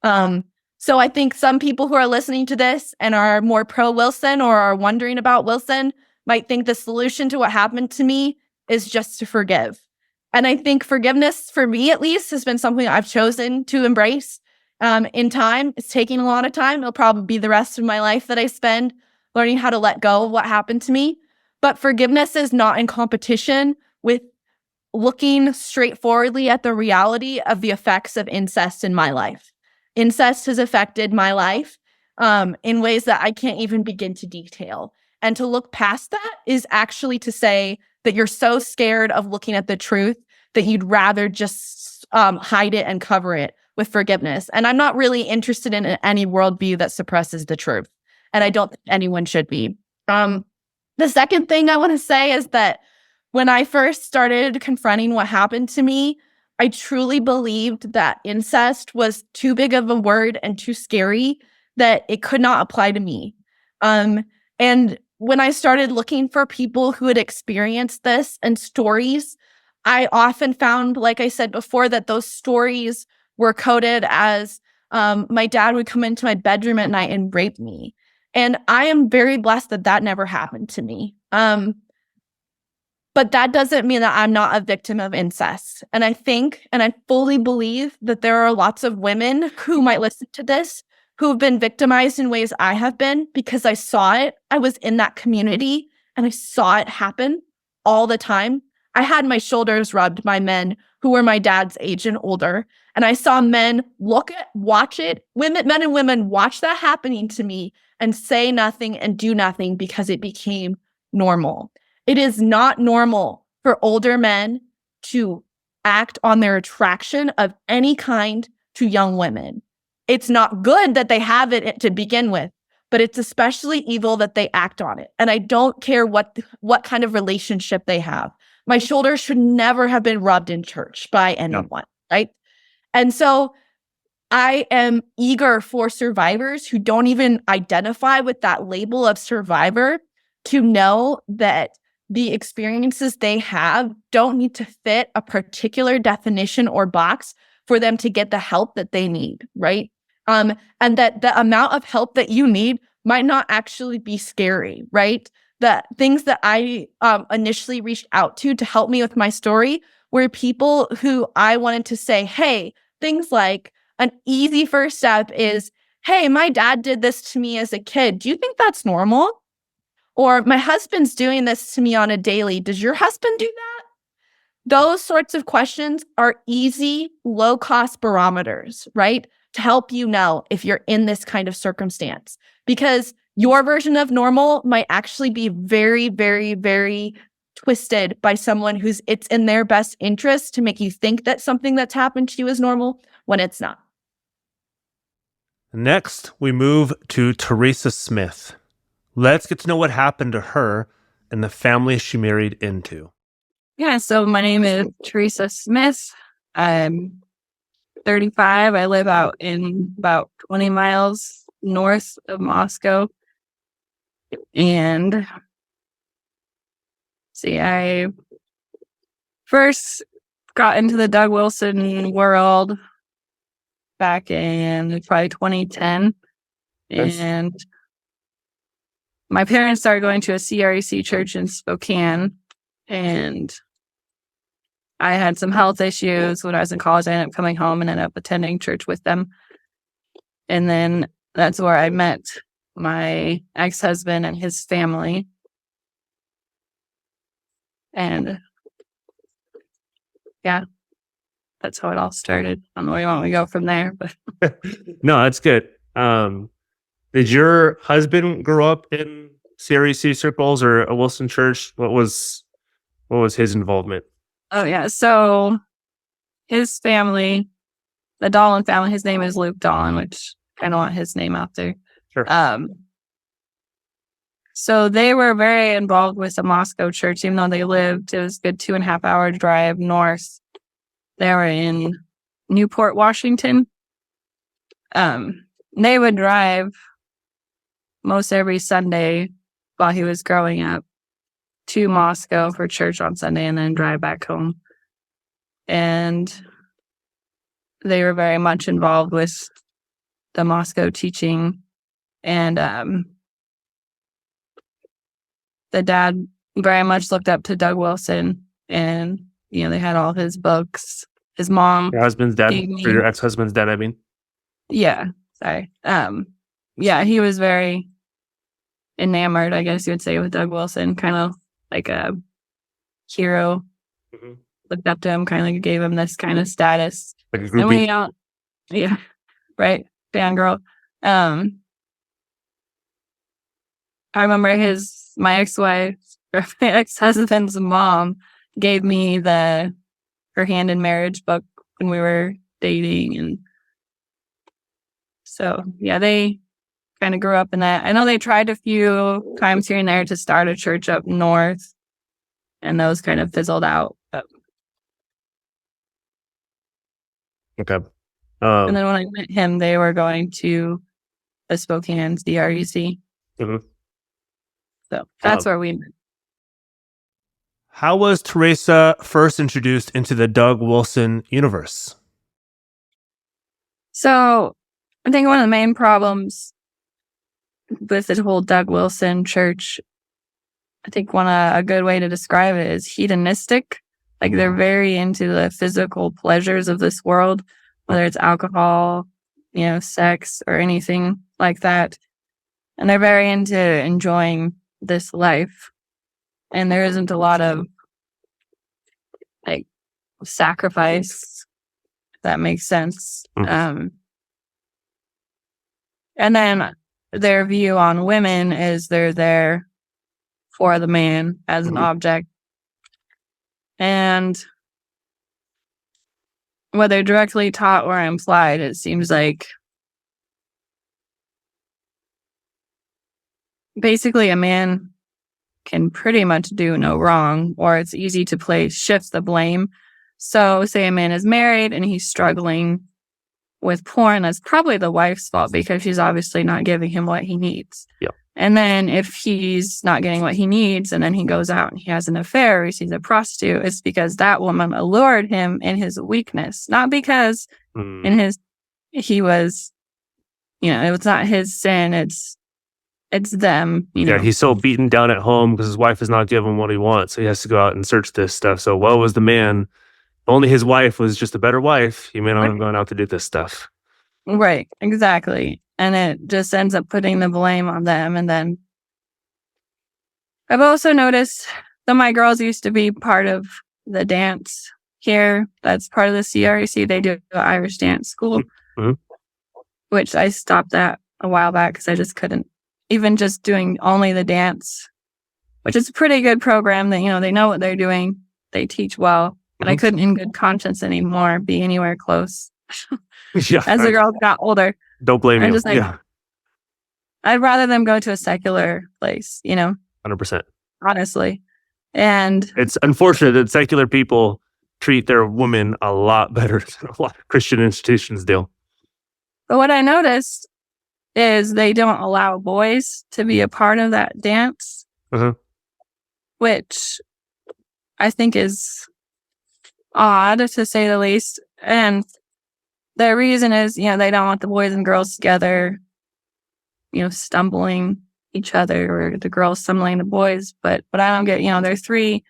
Mm-hmm. So I think some people who are listening to this and are more pro-Wilson or are wondering about Wilson might think the solution to what happened to me is just to forgive. And I think forgiveness, for me at least, has been something I've chosen to embrace in time. It's taking a lot of time. It'll probably be the rest of my life that I spend learning how to let go of what happened to me. But forgiveness is not in competition with looking straightforwardly at the reality of the effects of incest in my life. Incest has affected my life in ways that I can't even begin to detail. And to look past that is actually to say that you're so scared of looking at the truth that you'd rather just hide it and cover it with forgiveness. And I'm not really interested in any worldview that suppresses the truth. And I don't think anyone should be. The second thing I want to say is that when I first started confronting what happened to me, I truly believed that incest was too big of a word and too scary that it could not apply to me. And when I started looking for people who had experienced this and stories, I often found, like I said before, that those stories were coded as my dad would come into my bedroom at night and rape me. And I am very blessed that that never happened to me. But that doesn't mean that I'm not a victim of incest. And I think, and I fully believe that there are lots of women who might listen to this who have been victimized in ways I have been because I saw it. I was in that community and I saw it happen all the time. I had my shoulders rubbed by men who were my dad's age and older. And I saw men watch it, men and women watch that happening to me and say nothing and do nothing because it became normal. It is not normal for older men to act on their attraction of any kind to young women. It's not good that they have it to begin with, but it's especially evil that they act on it. And I don't care what kind of relationship they have. My shoulders should never have been rubbed in church by anyone, right? And so I am eager for survivors who don't even identify with that label of survivor to know that the experiences they have don't need to fit a particular definition or box for them to get the help that they need, right? And that the amount of help that you need might not actually be scary, right? The things that I initially reached out to help me with my story were people who I wanted to say, hey, things like an easy first step is, hey, my dad did this to me as a kid. Do you think that's normal? Or my husband's doing this to me on a daily. Does your husband do that? Those sorts of questions are easy, low-cost barometers, right? To help you know if you're in this kind of circumstance. Because your version of normal might actually be very, very, very twisted by someone who's it's in their best interest to make you think that something that's happened to you is normal when it's not. Next, we move to Theresa Smith. Let's get to know what happened to her and the family she married into. Yeah, so my name is Theresa Smith. I'm 35. I live out in about 20 miles north of Moscow. And I first got into the Doug Wilson world back in probably 2010. Nice. And my parents started going to a CREC church in Spokane, and I had some health issues when I was in college. I ended up coming home and ended up attending church with them. And then that's where I met my ex-husband and his family. And yeah, that's how it all started. I don't know where you want me to go from there, but no, that's good. Did your husband grow up in CREC circles or a Wilson church? What was What was his involvement? Oh, yeah. So his family, the Dolan family, his name is Luke Dolan, which I don't want his name out there. Sure. So they were very involved with the Moscow church, even though it was a good 2.5 hour drive north. They were in Newport, Washington. They would drive most every Sunday while he was growing up to Moscow for church on Sunday and then drive back home. And they were very much involved with the Moscow teaching. And the dad very much looked up to Doug Wilson, and they had all his books. His mom, Your husband's dad, or your ex-husband's dad, I mean. Yeah, sorry. Yeah, he was very enamored, I guess you would say, with Doug Wilson, kind of like a hero. Mm-hmm. Looked up to him, kind of gave him this kind of status. Like a And groupie. yeah, right, fangirl. I remember my ex-husband's mom gave me her hand in marriage book when we were dating, and so yeah, they kind of grew up in that. I know they tried a few times here and there to start a church up north, and those kind of fizzled out. Okay. And then when I met him, they were going to the Spokane CREC. Mm-hmm. So that's where we met. How was Teresa first introduced into the Doug Wilson universe? So I think one of the main problems with the whole Doug Wilson church, I think a good way to describe it is hedonistic. Like they're very into the physical pleasures of this world, whether it's alcohol, sex or anything like that. And they're very into enjoying this life. And there isn't a lot of like sacrifice, if that makes sense. Mm-hmm. And then their view on women is they're there for the man as an object. And whether directly taught or implied, it seems like basically a man can pretty much do no wrong, or it's easy to shift the blame. So say a man is married and he's struggling with porn, that's probably the wife's fault because she's obviously not giving him what he needs. Yep. And then if he's not getting what he needs and then he goes out and he has an affair or he sees a prostitute, it's because that woman allured him in his weakness, not because he was, it was not his sin. It's them. He's so beaten down at home because his wife is not giving him what he wants. So he has to go out and search this stuff. So woe was the man. If only his wife was just a better wife, he may not have gone out to do this stuff. Right, exactly. And it just ends up putting the blame on them. And then I've also noticed that my girls used to be part of the dance here. That's part of the CREC. They do an Irish dance school, which I stopped that a while back because I just couldn't. Even just doing only the dance, which is a pretty good program that, they know what they're doing. They teach well, but I couldn't in good conscience anymore be anywhere close. Yeah. As the girls got older. Don't blame you. I'd rather them go to a secular place, 100%. Honestly. And it's unfortunate that secular people treat their women a lot better than a lot of Christian institutions do. But what I noticed is they don't allow boys to be a part of that dance, which I think is odd, to say the least. And the reason is, they don't want the boys and girls together, stumbling each other, or the girls stumbling the boys. But I don't get, they're 3.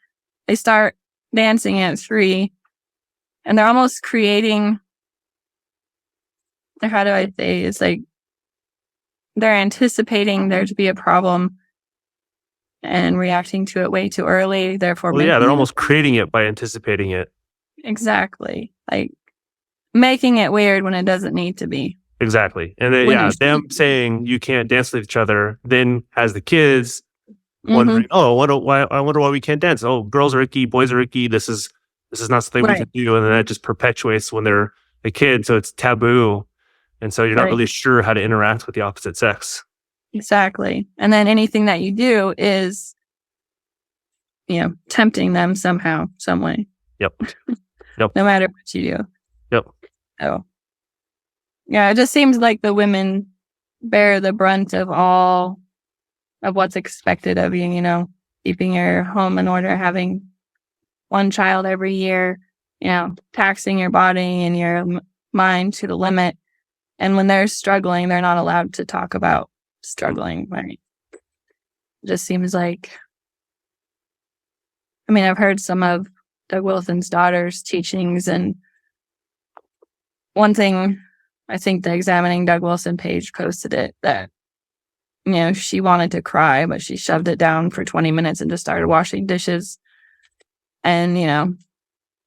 They start dancing at 3, and they're almost creating, how do I say, it's like, they're anticipating there to be a problem and reacting to it way too early. Therefore, they're almost creating it by anticipating it. Exactly. Like making it weird when it doesn't need to be. Exactly. And then, them saying you can't dance with each other then has the kids wondering, I wonder why we can't dance. Oh, girls are icky, boys are icky. This is not something we Right. can do. And then that just perpetuates when they're a kid. So it's taboo. And so you're not Right. really sure how to interact with the opposite sex. Exactly. And then anything that you do is, tempting them somehow, some way. Yep. Yep. No matter what you do. Yep. Oh. Yeah, it just seems like the women bear the brunt of all of what's expected of you, keeping your home in order, having one child every year, taxing your body and your mind to the limit. And when they're struggling, they're not allowed to talk about struggling, right? It just seems like, I've heard some of Doug Wilson's daughter's teachings, and one thing, I think the Examining Doug Wilson page posted it, that, she wanted to cry, but she shoved it down for 20 minutes and just started washing dishes. And,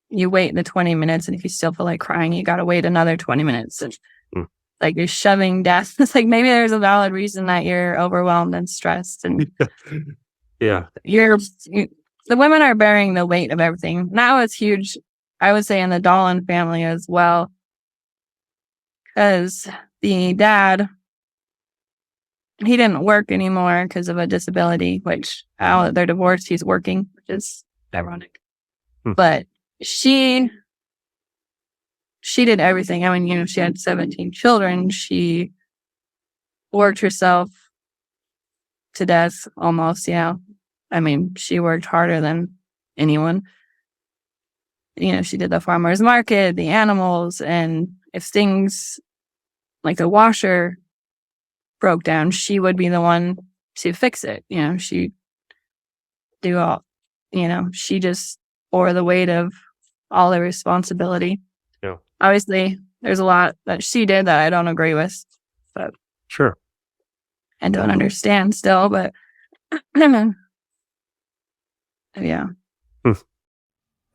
you wait the 20 minutes, and if you still feel like crying, you got to wait another 20 minutes. And like you're shoving death. It's like maybe there's a valid reason that you're overwhelmed and stressed. And yeah, the women are bearing the weight of everything. Now it's huge, I would say, in the Dolan family as well. Because the dad, he didn't work anymore because of a disability, which now that they're divorced, he's working, which is ironic. But she did everything. She had 17 children. She worked herself to death almost, she worked harder than anyone. She did the farmer's market, the animals, and if things like the washer broke down, she would be the one to fix it. She'd do all, she just bore the weight of all the responsibility. Yeah. Obviously, there's a lot that she did that I don't agree with, but sure. And don't understand still, but yeah.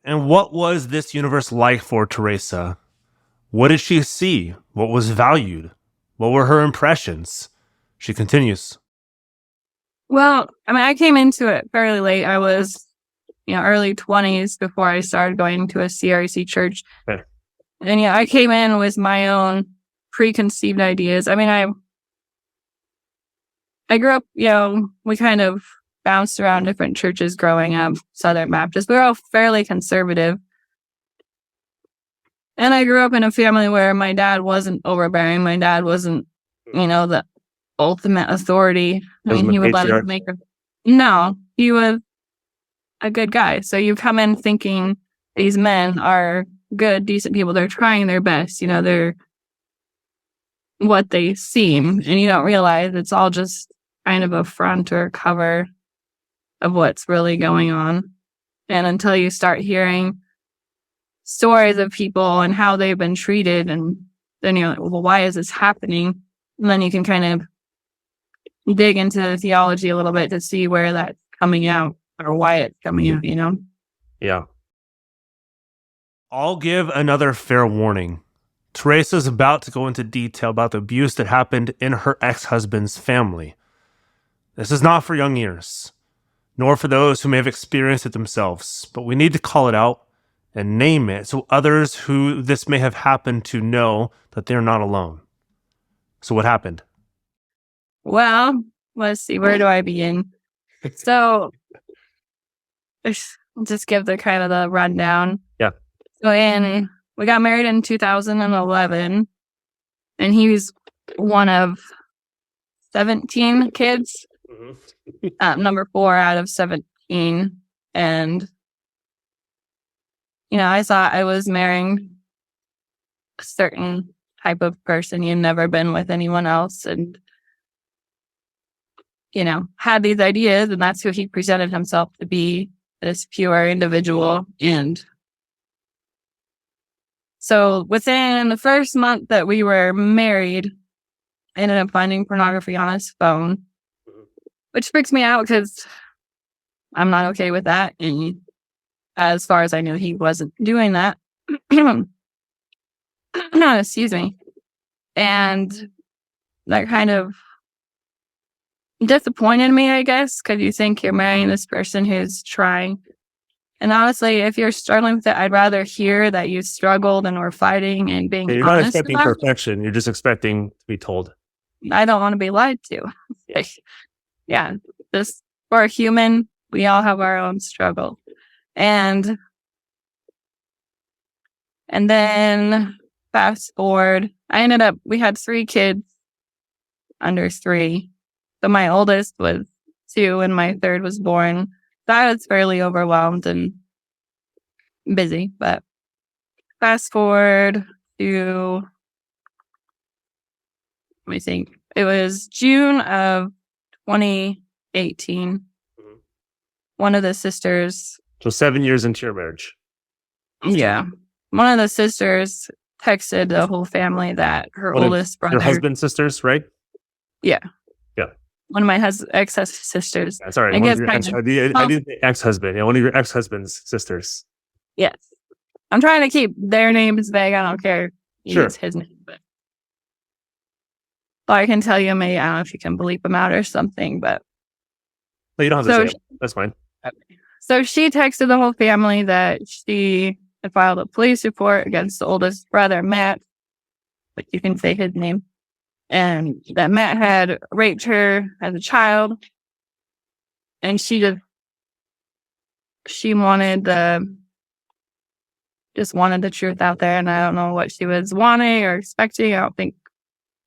And what was this universe like for Teresa? What did she see? What was valued? What were her impressions? She continues. Well, I came into it fairly late. I was, early 20s before I started going to a CREC church. Okay. And I came in with my own preconceived ideas. I grew up, we kind of bounced around different churches growing up, Southern Baptist. We were all fairly conservative. And I grew up in a family where my dad wasn't overbearing. My dad wasn't, the ultimate authority. He would let us make No, he was a good guy. So you come in thinking these men are good, decent people. They're trying their best. They're what they seem. And you don't realize it's all just kind of a front or cover of what's really going on. And until you start hearing stories of people and how they've been treated, and then you're like, well, why is this happening? And then you can kind of dig into the theology a little bit to see where that's coming out or why it's coming out, Yeah. I'll give another fair warning. Teresa's about to go into detail about the abuse that happened in her ex-husband's family. This is not for young ears, nor for those who may have experienced it themselves, but we need to call it out and name it so others who this may have happened to know that they're not alone. So what happened? Well, let's see, where do I begin? So, I'll just give the kind of the rundown. Yeah. So we got married in 2011, and he was one of 17 kids. Mm-hmm. Number 4 out of 17. And, I thought I was marrying a certain type of person. You've never been with anyone else. And, had these ideas, and that's who he presented himself to be, this pure individual. And so within the first month that we were married, I ended up finding pornography on his phone, which freaks me out because I'm not okay with that. And as far as I knew, he wasn't doing that. Excuse me. And that kind of disappointed me, I guess, because you think you're marrying this person who's trying. And honestly, if you're struggling with it, I'd rather hear that you struggled and were fighting and being You're not honest expecting about it. perfection. You're just expecting to be told. I don't want to be lied to. Yeah, just we're human. We all have our own struggle. And then fast forward, we had 3 kids under 3. So my oldest was 2 and my third was born. So I was fairly overwhelmed and busy. But fast forward to, let me think, it was June of 2018. Mhm. One of the sisters, So 7 years into your marriage. yeah, one of the sisters texted the whole family that her One of oldest brother, Your husband's sisters, right? one of my ex-sisters. Yeah, sorry. I One guess of your kind ex, of. I didn't say ex-husband. Yeah, one of your ex-husband's sisters. Yes. I'm trying to keep their names vague. I don't care. Sure. Use his name, but I can tell you, maybe I don't know if you can bleep him out or something, but No, you don't have So to say it. That's fine. so she texted the whole family that she had filed a police report against the oldest brother, Matt, but you can say his name, and that Matt had raped her as a child, and she wanted the truth out there, and I don't know what she was wanting or expecting. I don't think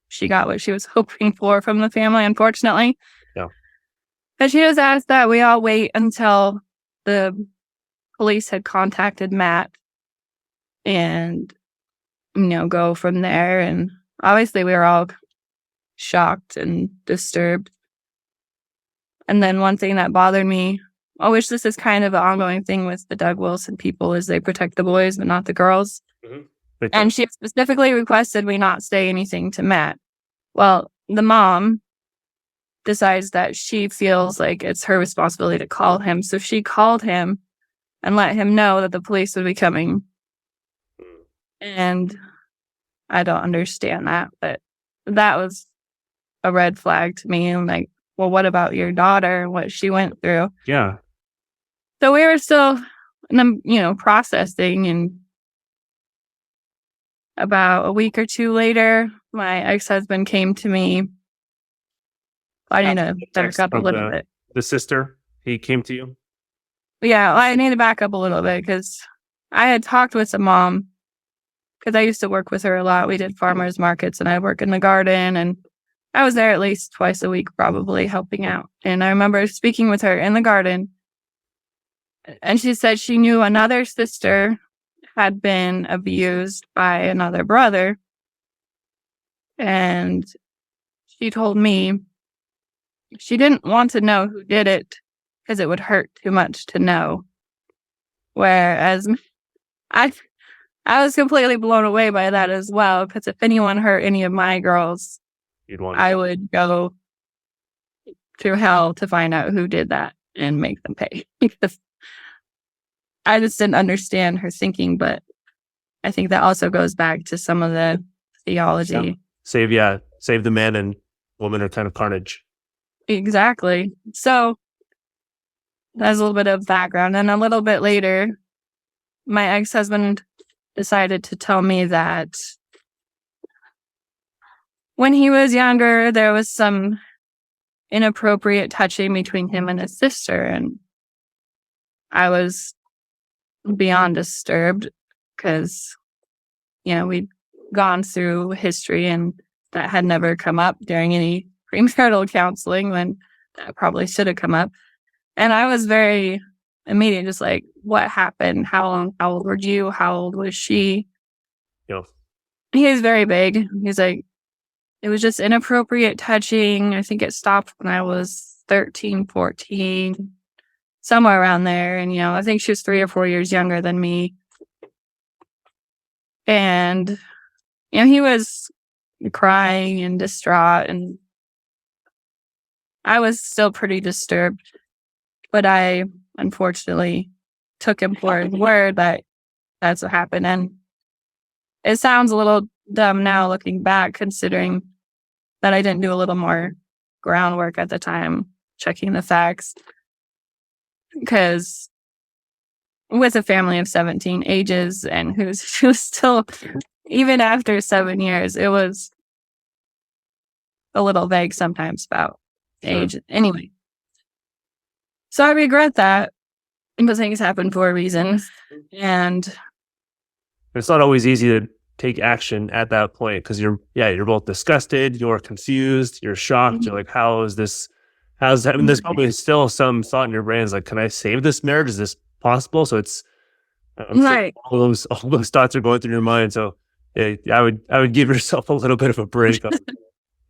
she got what she was hoping for from the family, unfortunately. Yeah. But she just asked that we all wait until the police had contacted Matt and, go from there. And obviously we were all shocked and disturbed. And then one thing that bothered me, which this is kind of an ongoing thing with the Doug Wilson people, is they protect the boys but not the girls. Mm-hmm. And she specifically requested we not say anything to Matt. Well, the mom decides that she feels like it's her responsibility to call him. So she called him and let him know that the police would be coming. And I don't understand that, but that was a red flag to me. I'm like, well, what about your daughter and what she went through? Yeah. So we were still, processing. And about a week or 2 later, my ex-husband came to me. I need to back up a little bit. The sister, he came to you? Yeah, I need to back up a little bit because I had talked with the mom because I used to work with her a lot. We did farmers markets and I work in the garden, and I was there at least twice a week, probably helping out. And I remember speaking with her in the garden, and she said she knew another sister had been abused by another brother. And she told me she didn't want to know who did it because it would hurt too much to know. Whereas I was completely blown away by that as well, because if anyone hurt any of my girls, I would go through hell to find out who did that and make them pay. I just didn't understand her thinking, but I think that also goes back to some of the theology. Yeah. Save the man and woman are kind of carnage. Exactly. So that's a little bit of background. And a little bit later, my ex-husband decided to tell me that when he was younger, there was some inappropriate touching between him and his sister. And I was beyond disturbed because, we'd gone through history and that had never come up during any premarital counseling, when that probably should have come up. And I was very immediate, just like, what happened? How old were you? How old was she? Yeah. He was very big. He's like, it was just inappropriate touching. I think it stopped when I was 13, 14, somewhere around there. And, I think she was 3 or 4 years younger than me. And, he was crying and distraught, and I was still pretty disturbed. But I, unfortunately, took him for his word that that's what happened. And it sounds a little dumb now looking back, considering that I didn't do a little more groundwork at the time, checking the facts. Because with a family of 17 ages and who's still, even after 7 years, it was a little vague sometimes about age. Anyway. So I regret that. But things happen for a reason. And it's not always easy to take action at that point because you're both disgusted, you're confused, you're shocked. You're like, how's that? I mean, there's probably still some thought in your brains like, can I save this marriage? Is this possible? So it's right. All those thoughts are going through your mind. So yeah, I would give yourself a little bit of a break. All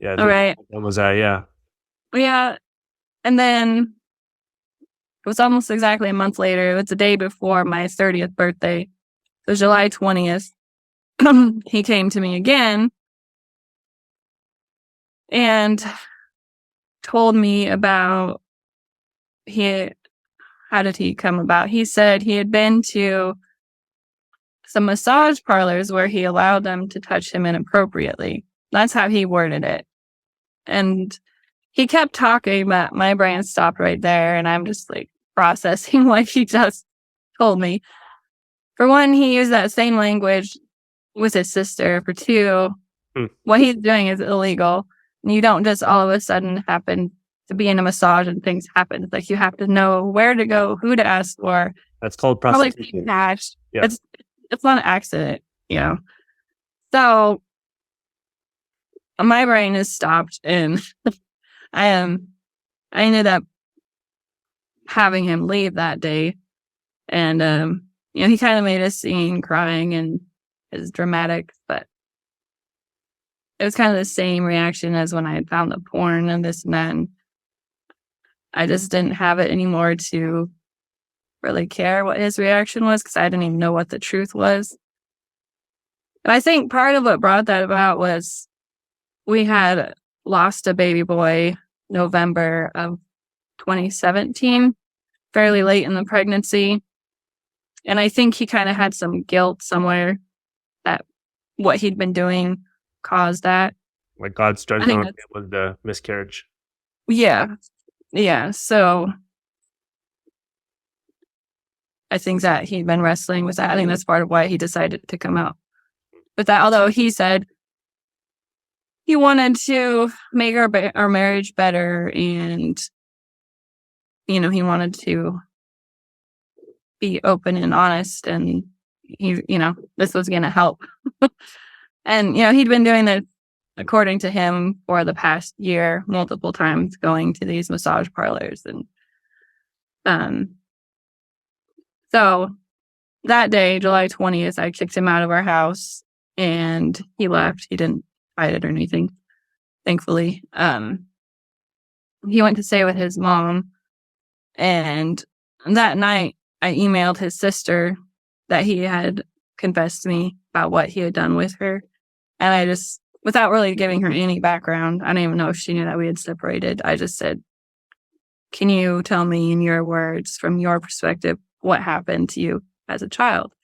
right. When was that? Yeah. Yeah. And then it was almost exactly a month later. It was the day before my 30th birthday. It was July 20th. He came to me again and told me about how did he come about? He said he had been to some massage parlors where he allowed them to touch him inappropriately. That's how he worded it. And he kept talking, but my brain stopped right there, and I'm just like processing what he just told me. For one, he used that same language with his sister. For two, what he's doing is illegal. And you don't just all of a sudden happen to be in a massage and things happen. It's like you have to know where to go, who to ask for. That's called prostitution. Yeah. It's not an accident, So my brain is stopped, and I ended up having him leave that day. And he kind of made a scene crying and is dramatic, but it was kind of the same reaction as when I had found the porn and this and that. And I just didn't have it anymore to really care what his reaction was because I didn't even know what the truth was. And I think part of what brought that about was we had lost a baby boy November of 2017, fairly late in the pregnancy. And I think he kind of had some guilt somewhere that what he'd been doing caused that. Like God started on him with the miscarriage. Yeah. Yeah. So I think that he'd been wrestling with that. I think that's part of why he decided to come out with that. Although he said he wanted to make our marriage better, and he wanted to be open and honest, and this was going to help. And he'd been doing that, according to him, for the past year, multiple times, going to these massage parlors. And so that day, July 20th, I kicked him out of our house, and he left. He didn't fight it or anything, thankfully. He went to stay with his mom, and that night I emailed his sister that he had confessed to me about what he had done with her. And I just, without really giving her any background, I don't even know if she knew that we had separated. I just said, can you tell me in your words, from your perspective, what happened to you as a child?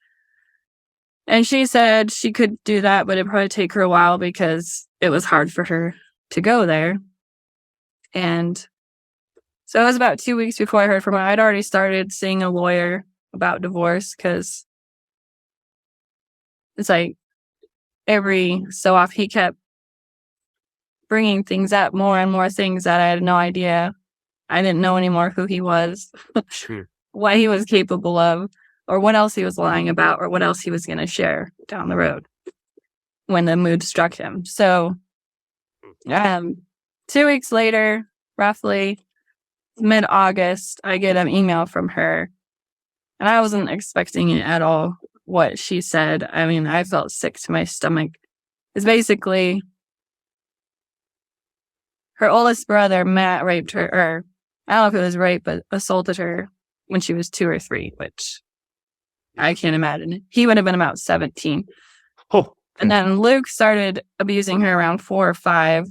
And she said she could do that, but it'd probably take her a while because it was hard for her to go there. And so it was about 2 weeks before I heard from her. I'd already started seeing a lawyer about divorce because it's like every so often he kept bringing things up, more and more things that I had no idea. I didn't know anymore who he was, what he was capable of, or what else he was lying about, or what else he was going to share down the road when the mood struck him. So 2 weeks later, roughly mid-August, I get an email from her, and I wasn't expecting it at all, what she said. I mean, I felt sick to my stomach. It's basically her oldest brother, Matt, raped her, or I don't know if it was rape, but assaulted her when she was 2 or 3, which I can't imagine. He would have been about 17. Oh. And then Luke started abusing her around 4 or 5.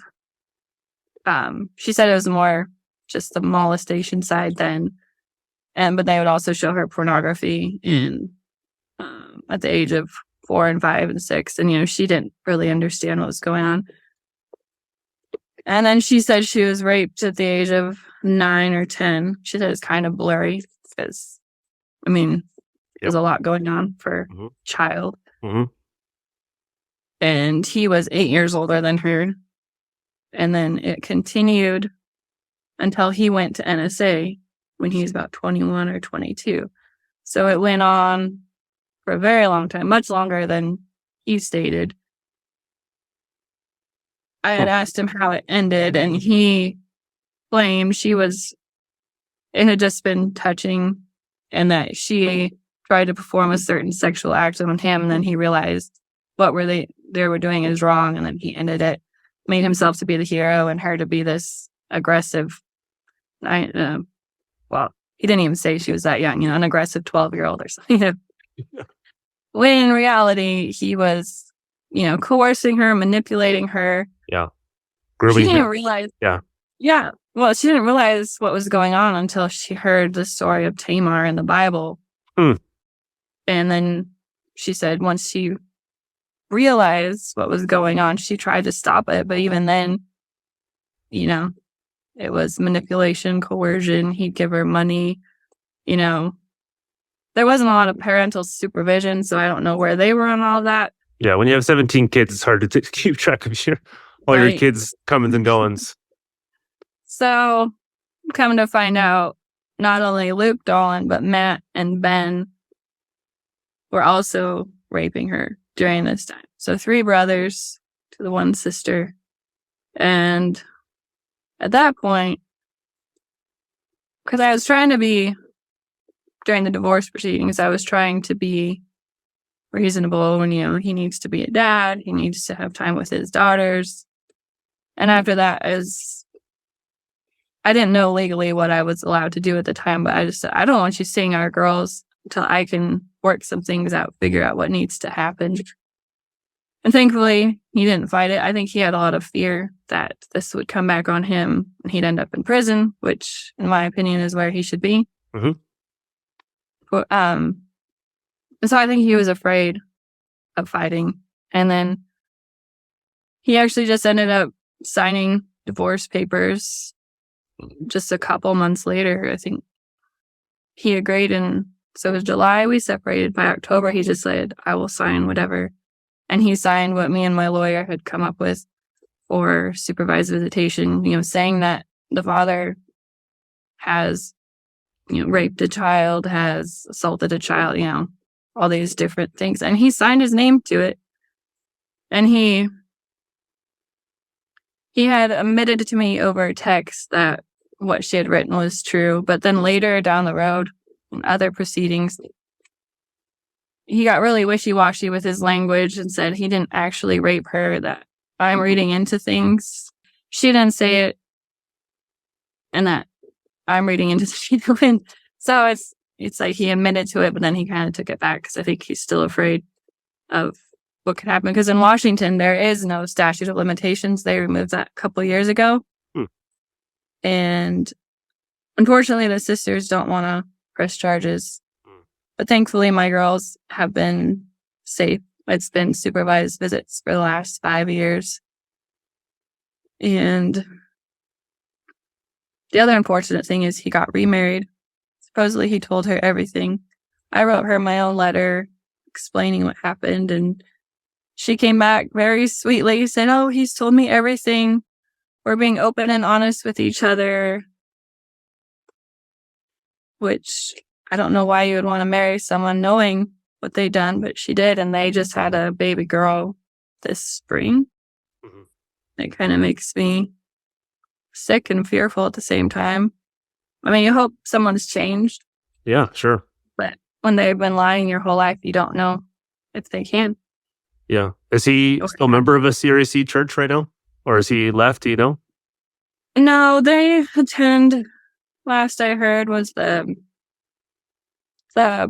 She said it was more just the molestation side then. But they would also show her pornography at the age of 4 and 5 and 6. And, she didn't really understand what was going on. And then she said she was raped at the age of 9 or 10. She said it's kind of blurry because, there's a lot going on for a child. Mm-hmm. And he was 8 years older than her. And then it continued until he went to NSA when he was about 21 or 22. So it went on for a very long time, much longer than he stated. I had asked him how it ended, and he claimed it had just been touching, and that she tried to perform a certain sexual act on him, and then he realized what they were doing is wrong, and then he ended it, made himself to be the hero and her to be this aggressive. He didn't even say she was that young, an aggressive 12-year-old or something. When in reality, he was, coercing her, manipulating her. Yeah. She didn't realize. Yeah. Yeah. Well, she didn't realize what was going on until she heard the story of Tamar in the Bible. And then she said once she realized what was going on, she tried to stop it. But even then, it was manipulation, coercion. He'd give her money. There wasn't a lot of parental supervision, so I don't know where they were on all that. Yeah, when you have 17 kids, it's hard to keep track of all your kids' comings and goings. So, coming to find out, not only Luke Dolan, but Matt and Ben were also raping her during this time. So 3 brothers to the 1 sister. And at that point, because I was trying to be, during the divorce proceedings, I was trying to be reasonable when, he needs to be a dad, he needs to have time with his daughters. And after that, I didn't know legally what I was allowed to do at the time, but I just said, I don't want you seeing our girls until I can work some things out, figure out what needs to happen. And thankfully, he didn't fight it. I think he had a lot of fear that this would come back on him and he'd end up in prison, which, in my opinion, is where he should be. Mm-hmm. But, so I think he was afraid of fighting. And then he actually just ended up signing divorce papers just a couple months later. I think he agreed, and so it was July. We separated. By October, he just said, I will sign whatever. And he signed what me and my lawyer had come up with for supervised visitation, saying that the father has, raped a child, has assaulted a child, all these different things. And he signed his name to it. And he had admitted to me over text that what she had written was true. But then later down the road, in other proceedings, he got really wishy-washy with his language and said he didn't actually rape her, that I'm reading into things. She didn't say it, and that I'm reading into things. So it's like he admitted to it, but then he kind of took it back because I think he's still afraid of what could happen. Because in Washington, there is no statute of limitations. They removed that a couple years ago. And unfortunately, the sisters don't want to press charges. But thankfully, my girls have been safe. It's been supervised visits for the last 5 years. And the other unfortunate thing is he got remarried. Supposedly, he told her everything. I wrote her my own letter explaining what happened, and she came back very sweetly, said, oh, he's told me everything. We're being open and honest with each other. Which, I don't know why you would want to marry someone knowing what they'd done, but she did, and they just had a baby girl this spring. It kind of makes me sick and fearful at the same time. You hope someone's changed. Yeah, sure. But when they've been lying your whole life, you don't know if they can. Yeah. Is he still a member of a CREC church right now? Or is he left, do you know? No, they attend, last I heard, was the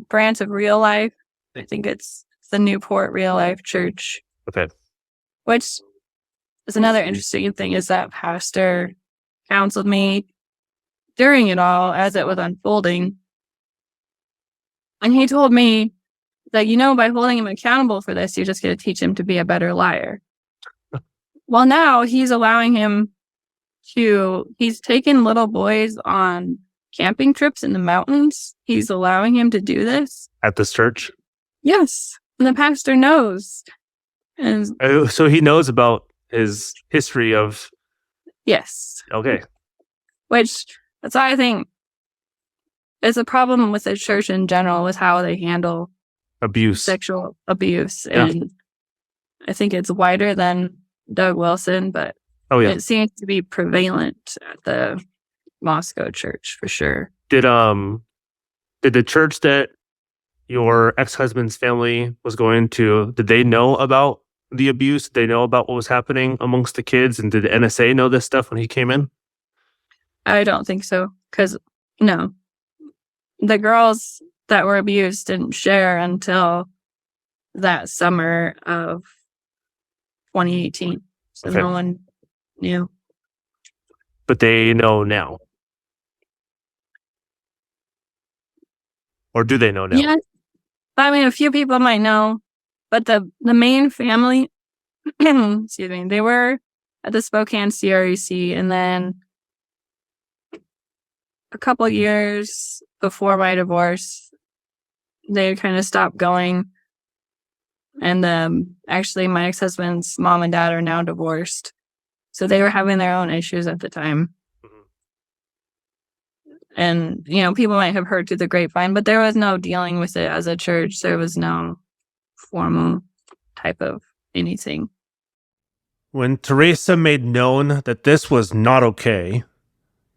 branch of Real Life. I think it's the Newport Real Life Church. Okay. Which is another interesting thing, is that pastor counseled me during it all as it was unfolding. And he told me that, by holding him accountable for this, you're just going to teach him to be a better liar. Well, now he's allowing him he's taken little boys on camping trips in the mountains. He's allowing him to do this. At this church? Yes. And the pastor knows. And Oh, so he knows about his history of... yes. Okay. Which, that's why I think is a problem with the church in general with how they handle Abuse. sexual abuse. Yeah. And I think it's wider than Doug Wilson, but Oh, yeah. it seems to be prevalent at the Moscow church for sure. Did the church that your ex-husband's family was going to, did they know about the abuse? Did they know about what was happening amongst the kids? And did the NSA know this stuff when he came in? I don't think so. Because, no. The girls that were abused didn't share until that summer of 2018. So Okay. no one knew. But they know now. Or do they know now? Yeah. I mean, a few people might know, but the main family, excuse me, they were at the Spokane CREC, and then a couple years before my divorce, they kind of stopped going. And actually, my ex-husband's mom and dad are now divorced. So they were having their own issues at the time. And, people might have heard through the grapevine, but there was no dealing with it as a church. There was no formal type of anything. When Teresa made known that this was not okay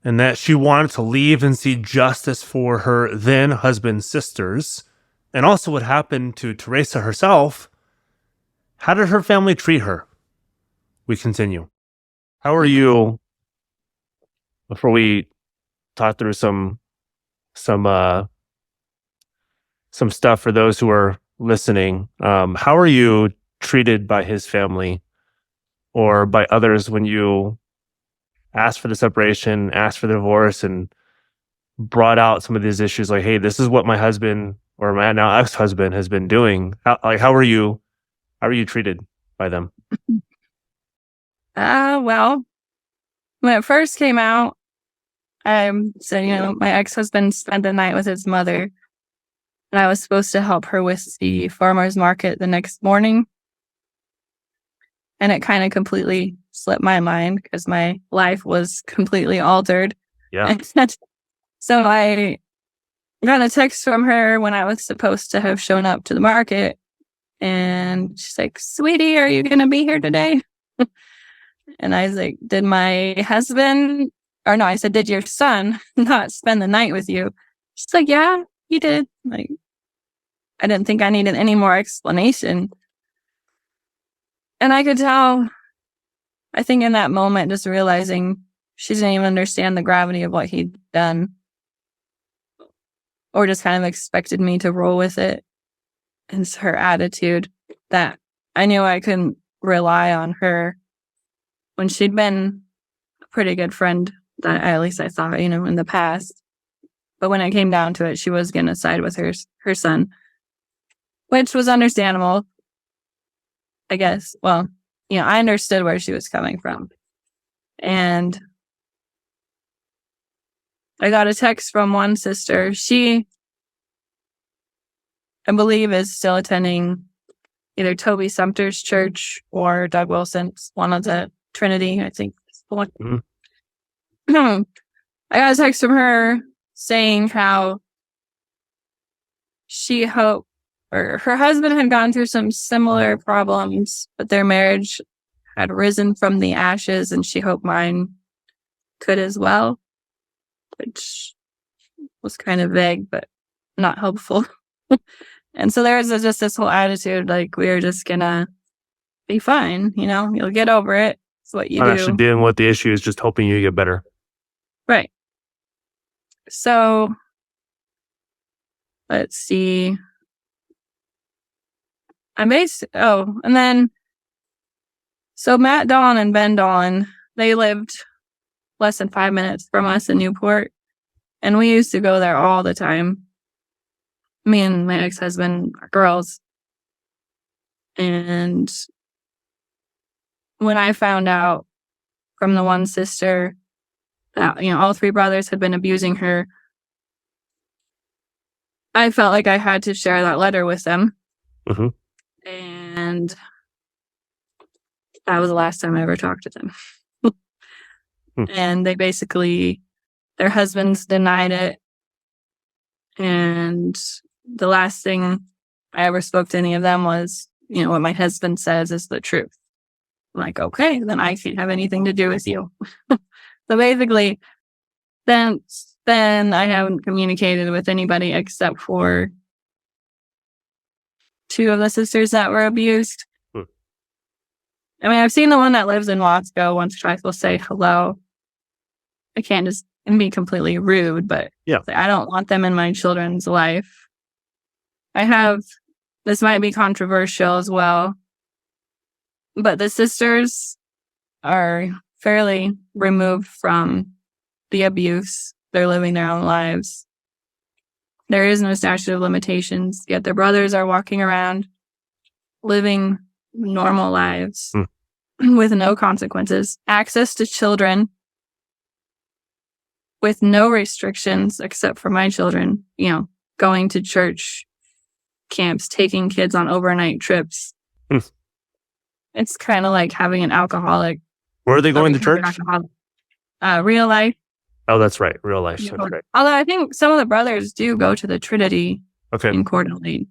and that she wanted to leave and see justice for her then husband's sisters, and also what happened to Teresa herself, how did her family treat her? We continue. How are you, before we talk through some stuff for those who are listening, how are you treated by his family or by others when you asked for the separation, asked for the divorce, and brought out some of these issues like, hey, this is what my husband or my now ex-husband has been doing? How are you treated by them? Well, when it first came out, I said, my ex-husband spent the night with his mother, and I was supposed to help her with the farmer's market the next morning. And it kind of completely slipped my mind because my life was completely altered. Yeah. So I got a text from her when I was supposed to have shown up to the market. And she's like, sweetie, are you going to be here today? And I was like, did my husband... Or no, I said, did your son not spend the night with you? She's like, yeah, he did. Like, I didn't think I needed any more explanation. And I could tell, I think in that moment, just realizing she didn't even understand the gravity of what he'd done. Or just kind of expected me to roll with it. And it's her attitude that I knew I couldn't rely on her when she'd been a pretty good friend. That at least I thought, in the past. But when it came down to it, she was going to side with her son, which was understandable, I guess. Well, I understood where she was coming from. And I got a text from one sister. She, I believe, is still attending either Toby Sumter's church or Doug Wilson's, one of the Trinity, I think. Mm-hmm. I got a text from her saying how she hoped, or her husband had gone through some similar problems, but their marriage had risen from the ashes, and she hoped mine could as well, which was kind of vague, but not helpful. And so there was just this whole attitude, like we were just gonna be fine, you'll get over it. It's what you do. Actually dealing with the issue is just hoping you get better. Right. So, let's see. And then, so Matt Dawn and Ben Dawn, they lived less than 5 minutes from us in Newport. And we used to go there all the time. Me and my ex-husband, our girls. And when I found out from the one sister that, all three brothers had been abusing her, I felt like I had to share that letter with them. Mm-hmm. And that was the last time I ever talked to them. And they basically, their husbands denied it. And the last thing I ever spoke to any of them was, what my husband says is the truth. I'm like, okay, then I can't have anything to do with you. So basically, then I haven't communicated with anybody except for 2 of the sisters that were abused. I mean, I've seen the one that lives in Watsco once or twice will say hello. I can't just be completely rude, but I don't want them in my children's life. This might be controversial as well, but the sisters are fairly removed from the abuse. They're living their own lives. There is no statute of limitations, yet their brothers are walking around living normal lives with no consequences, access to children with no restrictions except for my children, going to church camps, taking kids on overnight trips. It's kind of like having an alcoholic. Where are they going to church? Real life. Oh, that's right. Real life. That's right. Although I think some of the brothers do go to the Trinity in Coeur d'Alene.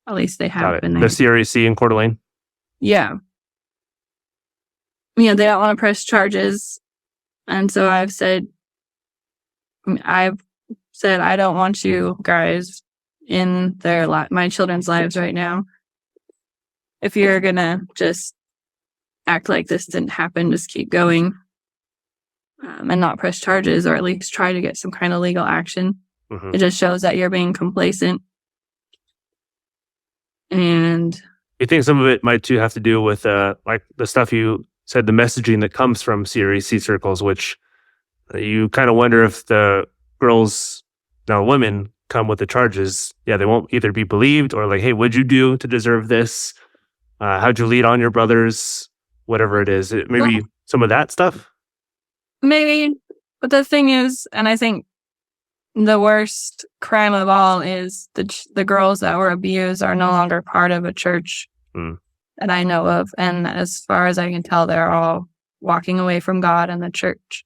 At least they have been there. The CREC in Coeur d'Alene? Yeah. They don't want to press charges. And so I've said, I don't want you guys in my children's lives right now. If you're going to just act like this didn't happen, just keep going. And not press charges, or at least try to get some kind of legal action. It just shows that you're being complacent. And you think some of it might too have to do with like the stuff you said, the messaging that comes from CREC circles, which you kind of wonder if the women come with the charges. Yeah, they won't either be believed or like, hey, what'd you do to deserve this? How'd you lead on your brothers? Whatever it is, maybe some of that stuff. Maybe, but the thing is, and I think the worst crime of all is the girls that were abused are no longer part of a church that I know of. And as far as I can tell, they're all walking away from God and the church.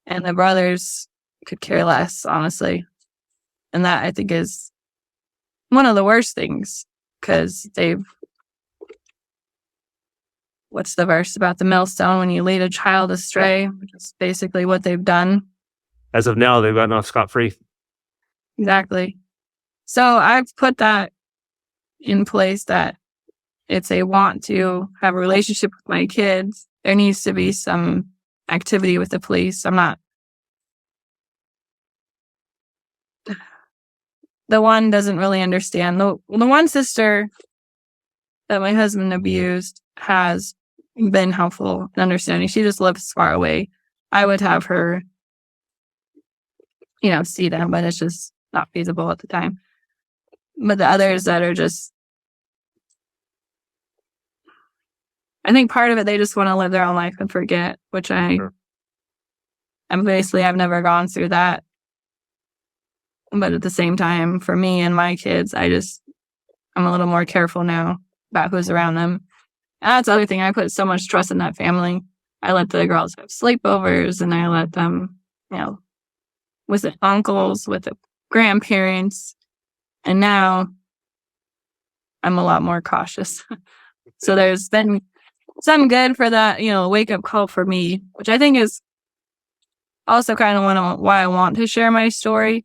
And the brothers could care less, honestly. And that, I think, is one of the worst things, because what's the verse about the millstone? When you lead a child astray, which is basically what they've done. As of now, they've gotten off scot-free. Exactly. So I've put that in place, that if they want to have a relationship with my kids, there needs to be some activity with the police. The one doesn't really understand. The one sister that my husband abused has been helpful and understanding. She just lives far away. I would have her, see them, but it's just not feasible at the time. But the others that are just, I think part of it, they just want to live their own life and forget, which I've never gone through that. But at the same time, for me and my kids, I'm a little more careful now about who's around them. And that's the other thing. I put so much trust in that family. I let the girls have sleepovers, and I let them, with the uncles, with the grandparents. And now I'm a lot more cautious. So there's been some good for that, wake up call for me, which I think is also kind of why I want to share my story,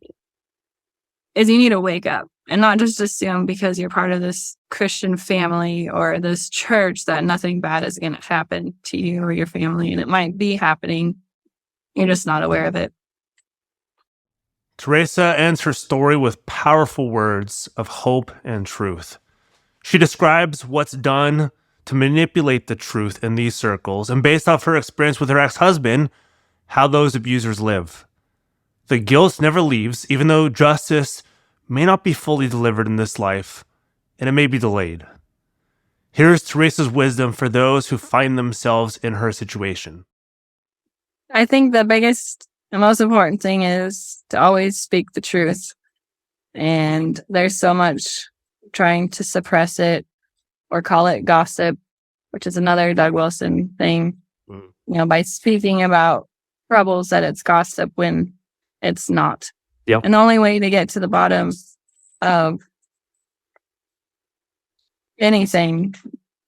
is you need to wake up and not just assume because you're part of this Christian family or this church that nothing bad is going to happen to you or your family. And it might be happening. You're just not aware of it. Teresa ends her story with powerful words of hope and truth. She describes what's done to manipulate the truth in these circles, and based off her experience with her ex-husband, how those abusers live. The guilt never leaves, even though justice may not be fully delivered in this life, and it may be delayed. Here's Teresa's wisdom for those who find themselves in her situation. I think the biggest The most important thing is to always speak the truth. And there's so much trying to suppress it or call it gossip, which is another Doug Wilson thing, by speaking about troubles that it's gossip when it's not. Yep. And the only way to get to the bottom of anything,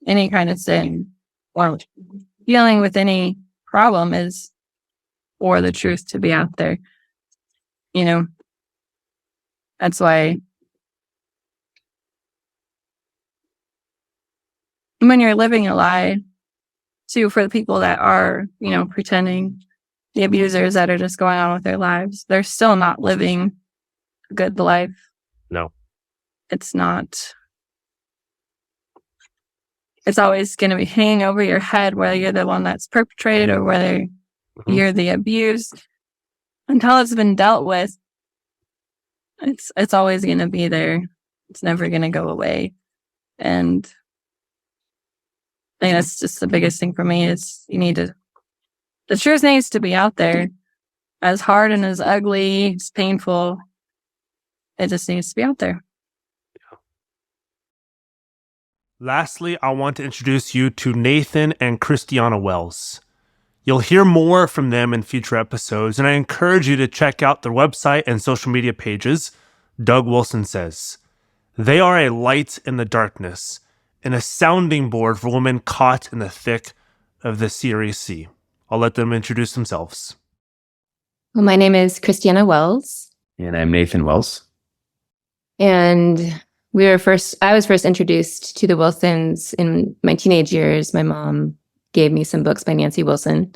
any kind of sin, or dealing with any problem is for the truth to be out there. That's why when you're living a lie, too, for the people that are, pretending, the abusers that are just going on with their lives, they're still not living a good life. No. It's not. It's always going to be hanging over your head, whether you're the one that's perpetrated or whether you're the abused. Until it's been dealt with, it's always going to be there. It's never going to go away. And I think that's just the biggest thing for me is the truth needs to be out there. As hard and as ugly, as painful, it just needs to be out there. Lastly, I want to introduce you to Nathan and Christiana Wells. You'll hear more from them in future episodes, and I encourage you to check out their website and social media pages. Doug Wilson says, they are a light in the darkness and a sounding board for women caught in the thick of the CREC. I'll let them introduce themselves. Well, my name is Christiana Wells. And I'm Nathan Wells. And I was first introduced to the Wilsons in my teenage years. My mom gave me some books by Nancy Wilson.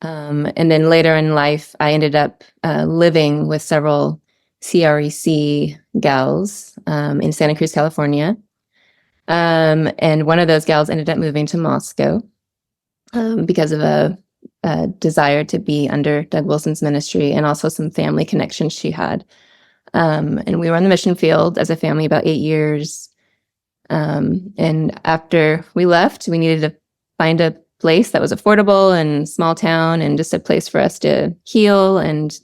And then later in life, I ended up living with several CREC gals in Santa Cruz, California. And one of those gals ended up moving to Moscow because of a desire to be under Doug Wilson's ministry and also some family connections she had. And we were on the mission field as a family about 8 years. And after we left, we needed to find a place that was affordable and small town and just a place for us to heal. And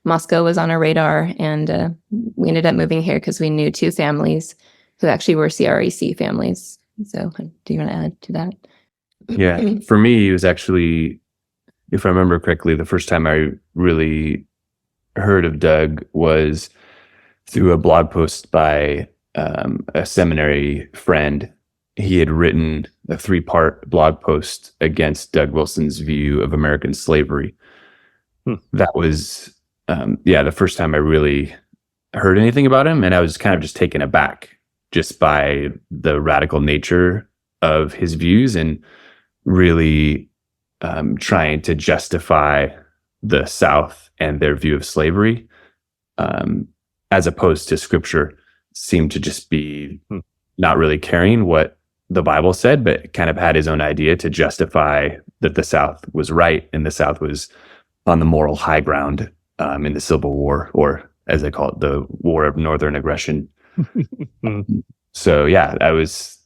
Moscow was on our radar. And we ended up moving here because we knew 2 families who actually were CREC families. So do you want to add to that? Yeah. For me, it was actually, if I remember correctly, the first time I really heard of Doug was through a blog post by a seminary friend. He had written a 3-part blog post against Doug Wilson's view of American slavery. That was, the first time I really heard anything about him. And I was kind of just taken aback just by the radical nature of his views and really trying to justify the South and their view of slavery, as opposed to Scripture, seemed to just be not really caring what the Bible said, but kind of had his own idea to justify that the South was right and the South was on the moral high ground in the Civil War, or as they call it, the War of Northern Aggression. So yeah, that was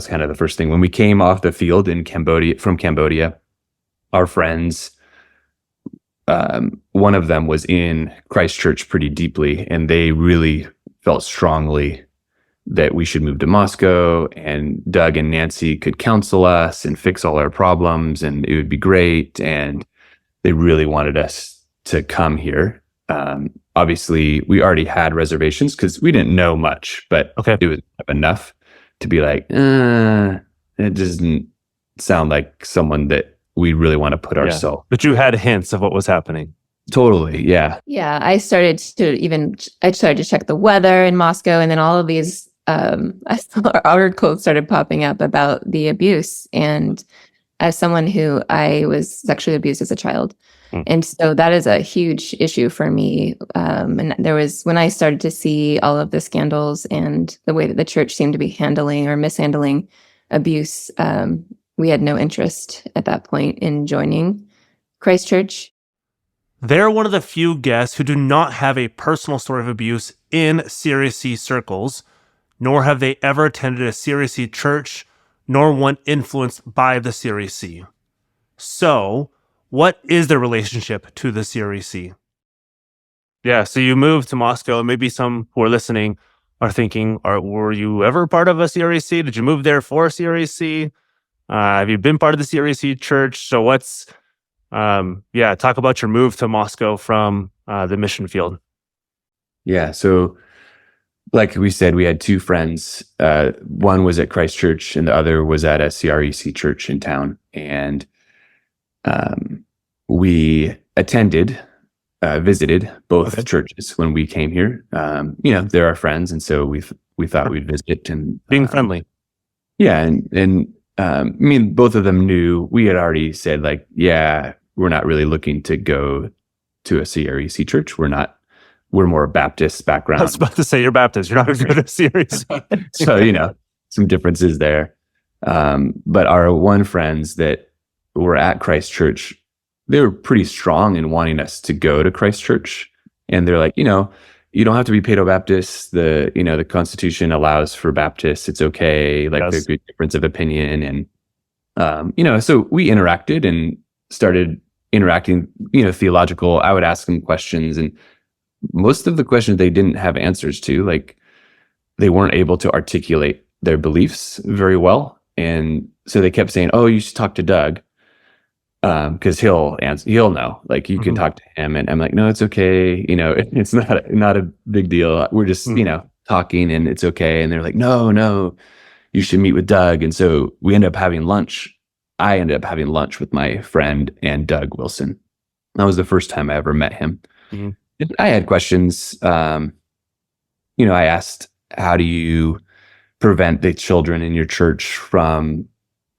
kind of the first thing. When we came off the field in Cambodia, our friends, one of them was in Christchurch pretty deeply, and they really felt strongly that we should move to Moscow, and Doug and Nancy could counsel us and fix all our problems, and it would be great. And they really wanted us to come here. Obviously, we already had reservations because we didn't know much, but it was enough to be like, it doesn't sound like someone that we really want to put ourselves. But you had hints of what was happening. Totally, yeah. Yeah, I started to check the weather in Moscow, and then all of these articles started popping up about the abuse. And as someone who I was sexually abused as a child, and so that is a huge issue for me. And there was, when I started to see all of the scandals and the way that the church seemed to be handling or mishandling abuse, we had no interest at that point in joining Christchurch. They're one of the few guests who do not have a personal story of abuse in CREC circles, nor have they ever attended a CREC church, nor one influenced by the CREC. So, What is their relationship to the CREC? Yeah, so you moved to Moscow, and maybe some who are listening are thinking, were you ever part of a CREC? Did you move there for a CREC? Have you been part of the CREC church? So talk about your move to Moscow from the mission field. Yeah, so like we said, we had two friends. One was at Christ Church, and the other was at a CREC church in town. And we visited both churches when we came here. They're our friends, and so we thought we'd visit and being friendly. Yeah, and both of them knew. We had already said, like, yeah, we're not really looking to go to a CREC church. We're more Baptist background. I was about to say you're Baptist. You're not going to go to CREC. So, some differences there. But our one friends that were at Christ Church, they were pretty strong in wanting us to go to Christ Church. And they're like, you don't have to be Paedo-Baptist. The Constitution allows for Baptists. It's okay. Like, there's a difference of opinion. And, so we interacted and started interacting, theological. I would ask them questions, and most of the questions they didn't have answers to. Like, they weren't able to articulate their beliefs very well. And so they kept saying, oh, you should talk to Doug. Because he'll know. Like, you can talk to him. And I'm like, no, it's okay. It's not a big deal. We're just, talking, and it's okay. And they're like, no, you should meet with Doug. And so we end up having lunch. I ended up having lunch with my friend and Doug Wilson. That was the first time I ever met him. Mm-hmm. And I had questions. I asked, how do you prevent the children in your church from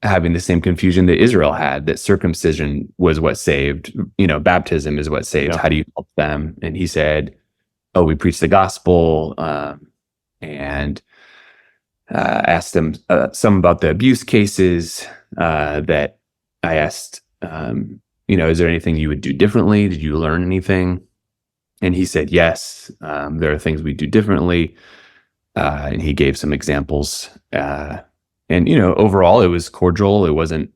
having the same confusion that Israel had, that circumcision was what saved, baptism is what saved. Yeah. How do you help them? And he said, oh, we preach the gospel, and asked them some about the abuse cases that I asked, is there anything you would do differently? Did you learn anything? And he said, yes, there are things we do differently. And he gave some examples. And, overall, it was cordial. It wasn't,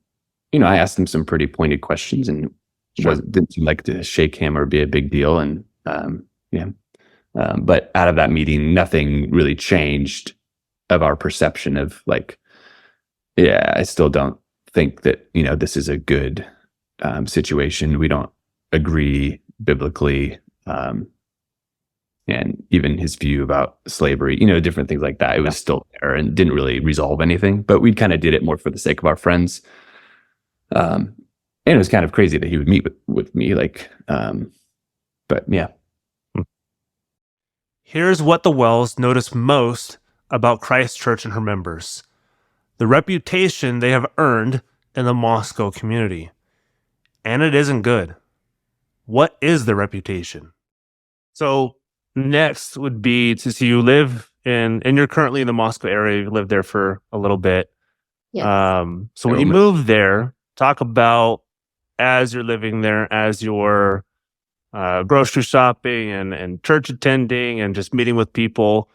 I asked him some pretty pointed questions, and didn't seem like to shake him or be a big deal. And, but out of that meeting, nothing really changed of our perception of, like, I still don't think that, this is a good situation. We don't agree biblically. And even his view about slavery, different things like that. It was still there and didn't really resolve anything, but we kind of did it more for the sake of our friends. And it was kind of crazy that he would meet with me, but yeah. Here's what the Wells noticed most about Christ Church and her members: the reputation they have earned in the Moscow community. And it isn't good. What is the reputation? So next would be to see you live and you're currently in the Moscow area. You lived there for a little bit. Yes. So when you moved there, talk about, as you're living there, as you're grocery shopping and church attending and just meeting with people,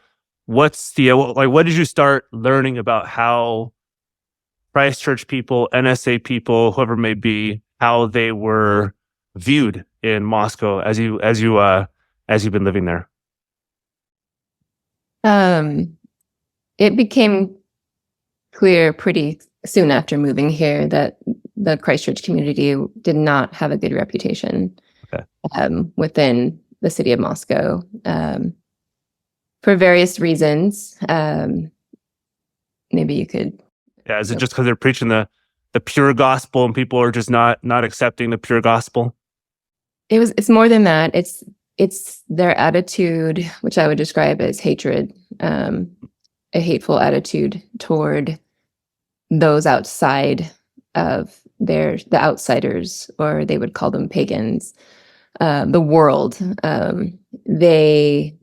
what did you start learning about how Christ Church people, NSA people, whoever it may be, how they were viewed in Moscow as you've been living there? It became clear pretty soon after moving here that the Christ Church community did not have a good reputation within the city of Moscow, for various reasons. Maybe you could. Yeah, is it just because they're preaching the pure gospel and people are just not accepting the pure gospel? It's more than that. It's their attitude, which I would describe as hatred, a hateful attitude toward those outside of the outsiders, or they would call them pagans, the world. They,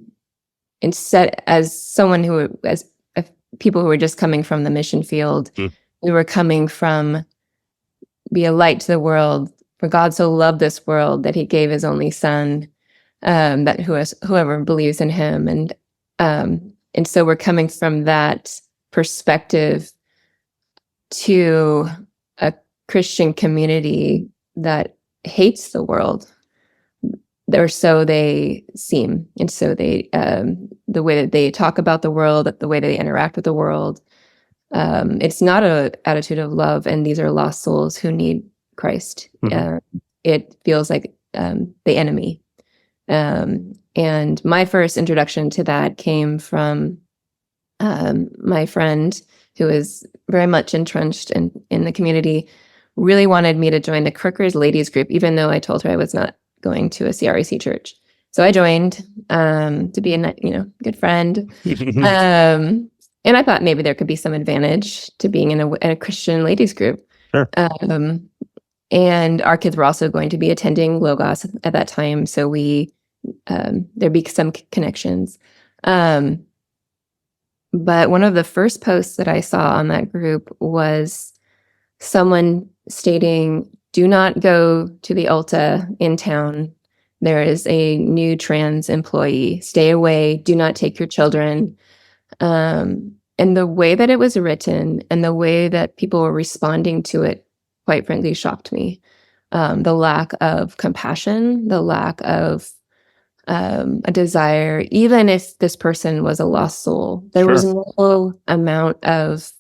instead, as people who were just coming from the mission field, we were coming from, be a light to the world. For God so loved this world that he gave his only son, that whoever believes in him. And so we're coming from that perspective to a Christian community that hates the world, or so they seem. And so they, the way that they talk about the world, the way they interact with the world, it's not an attitude of love. And these are lost souls who need Christ. It feels like the enemy. And my first introduction to that came from my friend, who is very much entrenched in the community, really wanted me to join the CREC ladies group, even though I told her I was not going to a CREC church. So I joined to be a good friend. And I thought maybe there could be some advantage to being in a Christian ladies group. Sure. And our kids were also going to be attending Logos at that time. So there'd be some connections. But one of the first posts that I saw on that group was someone stating, "Do not go to the Ulta in town. There is a new trans employee. Stay away. Do not take your children." And the way that it was written and the way that people were responding to it, quite frankly, shocked me. The lack of compassion, the lack of a desire, even if this person was a lost soul. There was no amount of,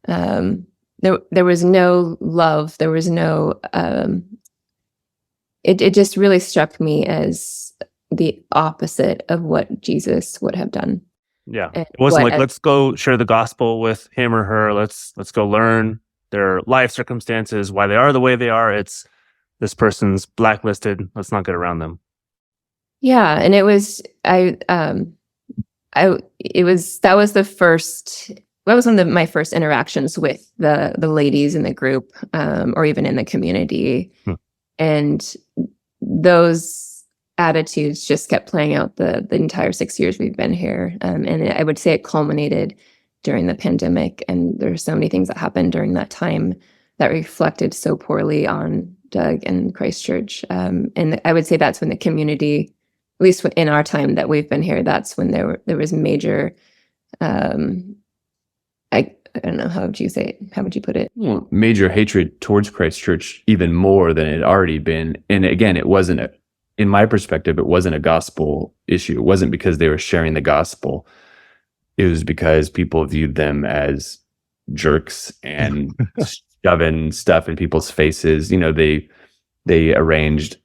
there was no love. There was no, it just really struck me as the opposite of what Jesus would have done. Yeah. It wasn't like, let's go share the gospel with him or her. Let's go learn their life circumstances, why they are the way they are. It's, this person's blacklisted. Let's not get around them. Yeah. And it was, that was one of my first interactions with the ladies in the group, or even in the community. And those attitudes just kept playing out the entire 6 years we've been here. And I would say it culminated during the pandemic. And there's so many things that happened during that time that reflected so poorly on Doug and Christchurch. And I would say that's when the community, at least in our time that we've been here, that's when there was major, I don't know, how would you say it? How would you put it? Well, major hatred towards Christchurch, even more than it had already been. And again, it wasn't in my perspective, it wasn't a gospel issue. It wasn't because they were sharing the gospel. It was because people viewed them as jerks and shoving stuff in people's faces. They arranged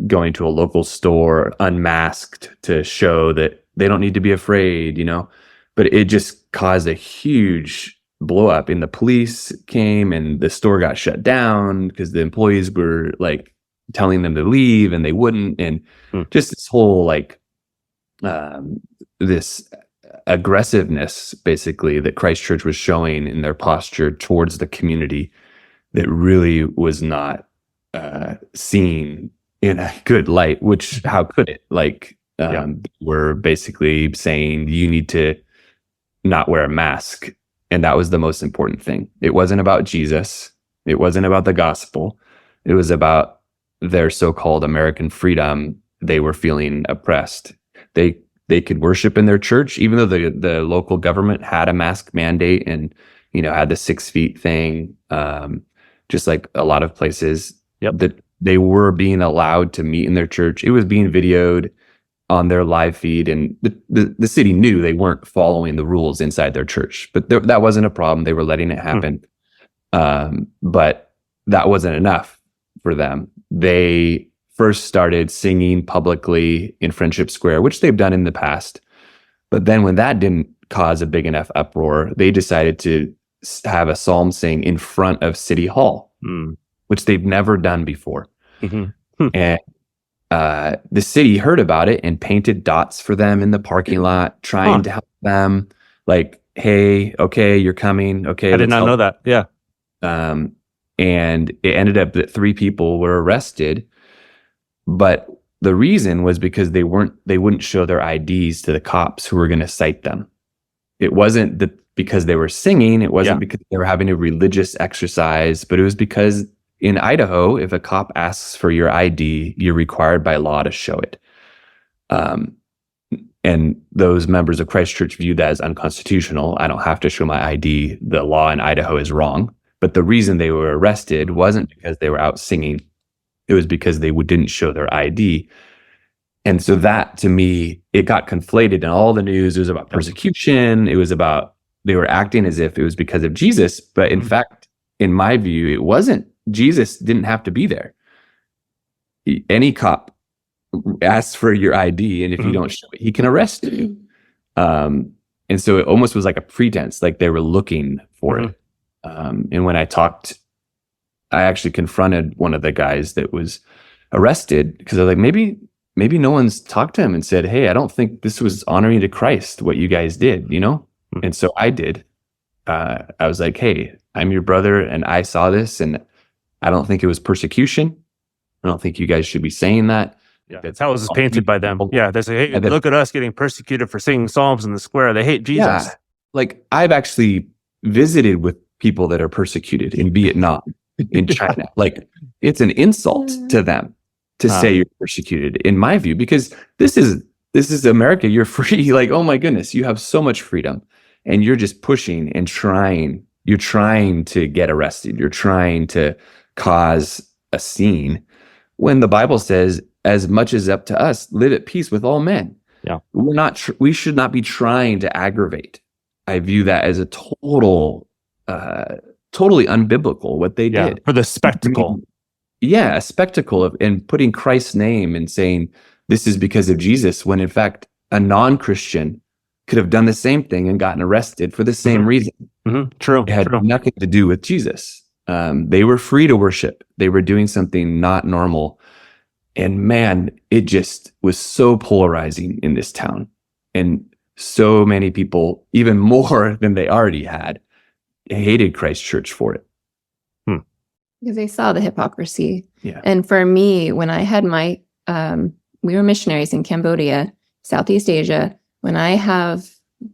going to a local store unmasked to show that they don't need to be afraid, but it just caused a huge blow up. And the police came and the store got shut down because the employees were like telling them to leave and they wouldn't. And just this whole this aggressiveness basically that Christchurch was showing in their posture towards the community that really was not seen in a good light, which how could it? We're basically saying you need to not wear a mask. And that was the most important thing. It wasn't about Jesus. It wasn't about the gospel. It was about their so-called American freedom. They were feeling oppressed. They could worship in their church, even though the local government had a mask mandate and, had the 6 feet thing, just like a lot of places. That they were being allowed to meet in their church. It was being videoed on their live feed, and the city knew they weren't following the rules inside their church, but that wasn't a problem. They were letting it happen. But that wasn't enough for them. They first started singing publicly in Friendship Square, which they've done in the past. But then when that didn't cause a big enough uproar, they decided to have a psalm sing in front of City Hall, which they've never done before. And the city heard about it and painted dots for them in the parking lot, trying to help them. Like, hey, okay, you're coming. Okay, I did not know that. Yeah. And it ended up that 3 people were arrested, but the reason was because they wouldn't show their IDs to the cops who were going to cite them. It wasn't because they were singing. It wasn't because they were having a religious exercise, but it was because in Idaho, if a cop asks for your ID, you're required by law to show it. And those members of Christchurch viewed that as unconstitutional. I don't have to show my ID. The law in Idaho is wrong. But the reason they were arrested wasn't because they were out singing. It was because they didn't show their ID. And so that, to me, it got conflated in all the news. It was about persecution. It was about, they were acting as if it was because of Jesus. But in fact, in my view, it wasn't. Jesus didn't have to be there. Any cop asks for your ID, and if you don't show it, he can arrest you. And so it almost was like a pretense, like they were looking for it. And when I actually confronted one of the guys that was arrested, because I was like, maybe no one's talked to him and said, hey, I don't think this was honoring to Christ, what you guys did, you know? And so I did. I was like, hey, I'm your brother, and I saw this, and I don't think it was persecution. I don't think you guys should be saying that. Yeah, that's how it was painted by them. Yeah, they say, hey, look at us getting persecuted for singing psalms in the square. They hate Jesus. Yeah, like I've actually visited with people that are persecuted in Vietnam, in China. Like it's an insult to them to say you're persecuted, in my view, because this is America. You're free. Like, oh my goodness, you have so much freedom, and you're just pushing and trying. You're trying to get arrested. You're trying to cause a scene, when the Bible says, as much as up to us, live at peace with all men. Yeah, we're not. We should not be trying to aggravate. I view that as a totally unbiblical what they did for the spectacle. A spectacle of and putting Christ's name and saying this is because of Jesus, when in fact a non-Christian could have done the same thing and gotten arrested for the same reason. True. It had nothing to do with Jesus. They were free to worship. They were doing something not normal. And man, it just was so polarizing in this town. And so many people, even more than they already had, hated Christ Church for it. Because they saw the hypocrisy. Yeah. And for me, when I had my, we were missionaries in Cambodia, Southeast Asia. When I have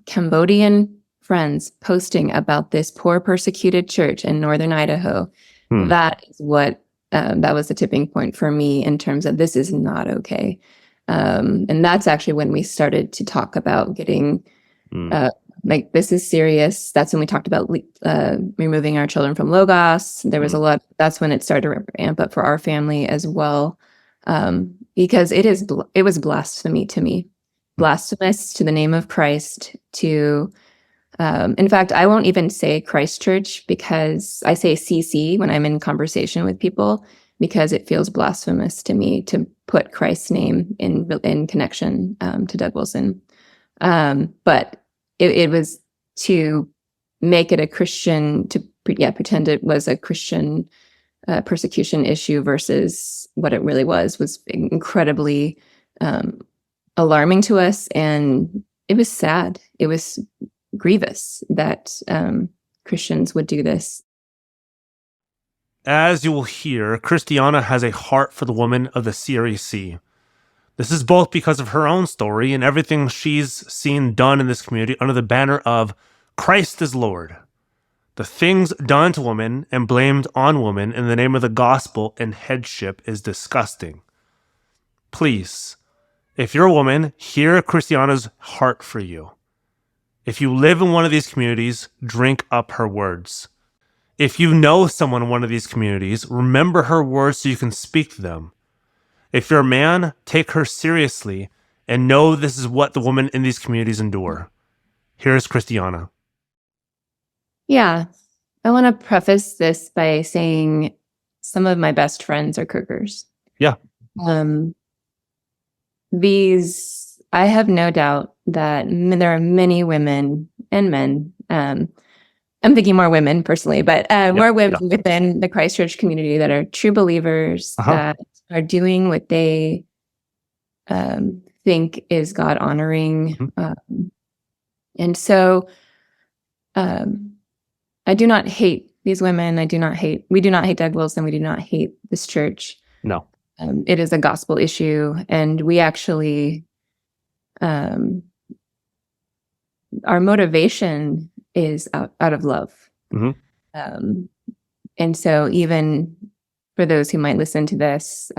Cambodian friends posting about this poor persecuted church in northern Idaho, that is what, that was the tipping point for me in terms of this is not okay. And that's actually when we started to talk about getting, like, this is serious. That's when we talked about removing our children from Logos. There was a lot, that's when it started to ramp up for our family as well. Because it was blasphemy to me, blasphemous to the name of Christ, to, in fact, I won't even say Christ Church, because I say CC when I'm in conversation with people, because it feels blasphemous to me to put Christ's name in connection to Doug Wilson. But it was to make it a Christian, to pretend it was a Christian persecution issue versus what it really was incredibly alarming to us. And it was sad. It was grievous that Christians would do this. As you will hear, Christiana has a heart for the women of the CREC. This is both because of her own story and everything she's seen done in this community under the banner of Christ is Lord. The things done to women and blamed on women in the name of the gospel and headship is disgusting. Please, if you're a woman, hear Christiana's heart for you. If you live in one of these communities, drink up her words. If you know someone in one of these communities, remember her words so you can speak to them. If you're a man, take her seriously and know this is what the women in these communities endure. Here's Christiana. Yeah, I want to preface this by saying some of my best friends are CRECers. Yeah. I have no doubt that there are many women and men, I'm thinking more women personally, but more women within the Christ Church community that are true believers, that are doing what they think is God honoring. And so I do not hate these women. We do not hate Doug Wilson. We do not hate this church. No. It is a gospel issue. And we actually, our motivation is out of love. And so even for those who might listen to this,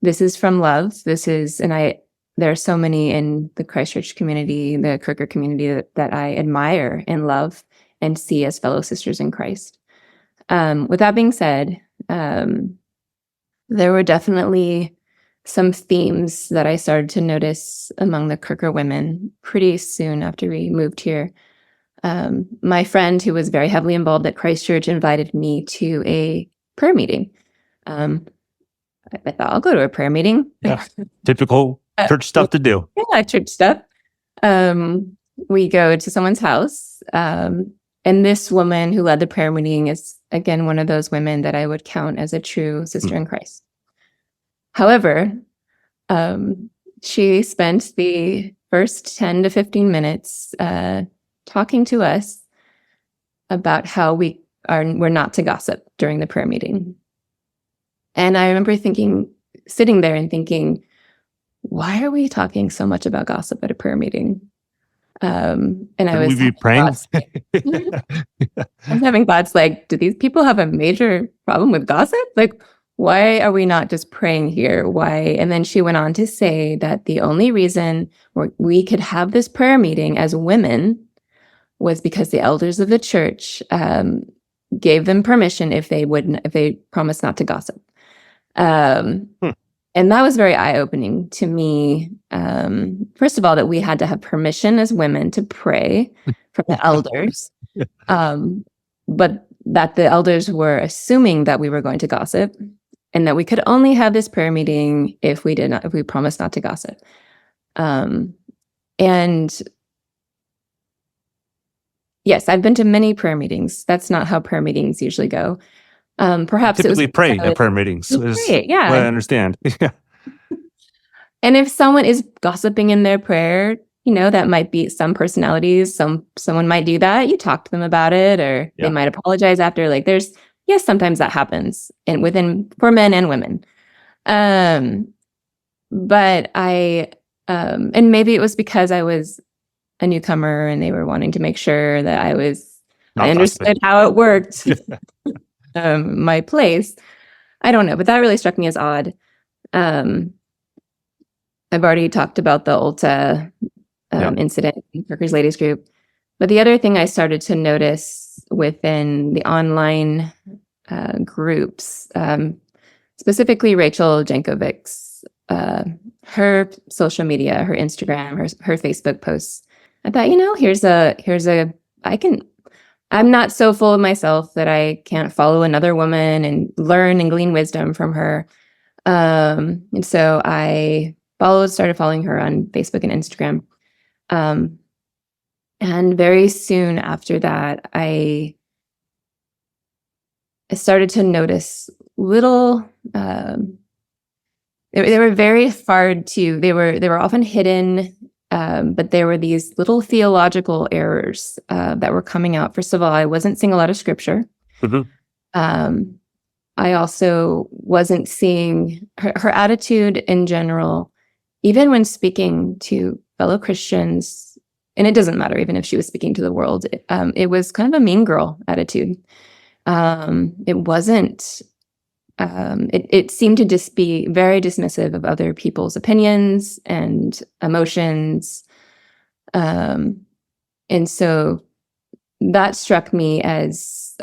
this is from love. There are so many in the Christ Church community, the CREC community that I admire and love and see as fellow sisters in Christ. With that being said, there were definitely some themes that I started to notice among the Quaker women pretty soon after we moved here. My friend, who was very heavily involved at Christchurch, invited me to a prayer meeting. I thought, I'll go to a prayer meeting. Yeah. Typical church stuff to do. Yeah, church stuff. We go to someone's house. And this woman who led the prayer meeting is, again, one of those women that I would count as a true sister in Christ. However, she spent the first 10 to 15 minutes talking to us about how we're not to gossip during the prayer meeting. And I remember sitting there and thinking, why are we talking so much about gossip at a prayer meeting? And I was be praying. I'm having thoughts like, do these people have a major problem with gossip? Like, why are we not just praying here? Why? And then she went on to say that the only reason we could have this prayer meeting as women was because the elders of the church gave them permission if they promised not to gossip. And that was very eye-opening to me. First of all, that we had to have permission as women to pray from the elders, but that the elders were assuming that we were going to gossip, and that we could only have this prayer meeting if we promised not to gossip. And yes, I've been to many prayer meetings. That's not how prayer meetings usually go. Perhaps typically it was pray at prayer meetings. Yeah, what I understand. Yeah. And if someone is gossiping in their prayer, that might be some personalities. Someone might do that. You talk to them about it, or they might apologize after. Like, yes, sometimes that happens, and for men and women. But and maybe it was because I was a newcomer, and they were wanting to make sure that I understood how it worked. My place. I don't know, but that really struck me as odd. I've already talked about the Ulta incident in Quakers Ladies Group. But the other thing I started to notice within the online groups, specifically Rachel Jankovic's, her social media, her Instagram, her Facebook posts, I thought, I'm not so full of myself that I can't follow another woman and learn and glean wisdom from her. And so I started following her on Facebook and Instagram. And very soon after that, I started to notice little, they were very hard they were often hidden, but there were these little theological errors that were coming out. First of all, I wasn't seeing a lot of scripture. Mm-hmm. I also wasn't seeing her attitude in general, even when speaking to fellow Christians, and it doesn't matter even if she was speaking to the world, it was kind of a mean girl attitude. It wasn't, it seemed to just be very dismissive of other people's opinions and emotions. And so that struck me as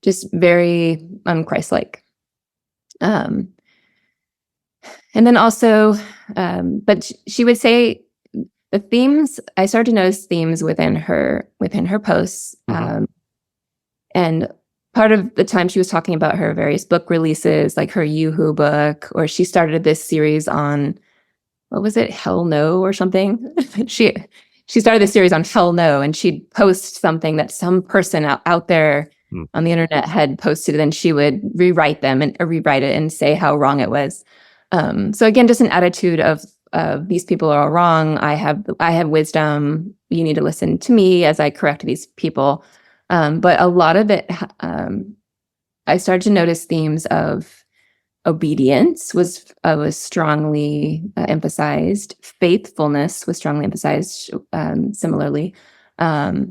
just very unchristlike. And then also, but she would say the themes, I started to notice themes within her posts. Mm-hmm. And part of the time she was talking about her various book releases, like her Yoo-Hoo book, or she started this series on, what was it? Hell No or something. She started this series on Hell No, and she'd post something that some person out there on the internet had posted, and then she would rewrite it and say how wrong it was. So again, just an attitude of these people are all wrong. I have wisdom. You need to listen to me as I correct these people. But a lot of it, I started to notice themes of obedience was strongly emphasized. Faithfulness was strongly emphasized, similarly. But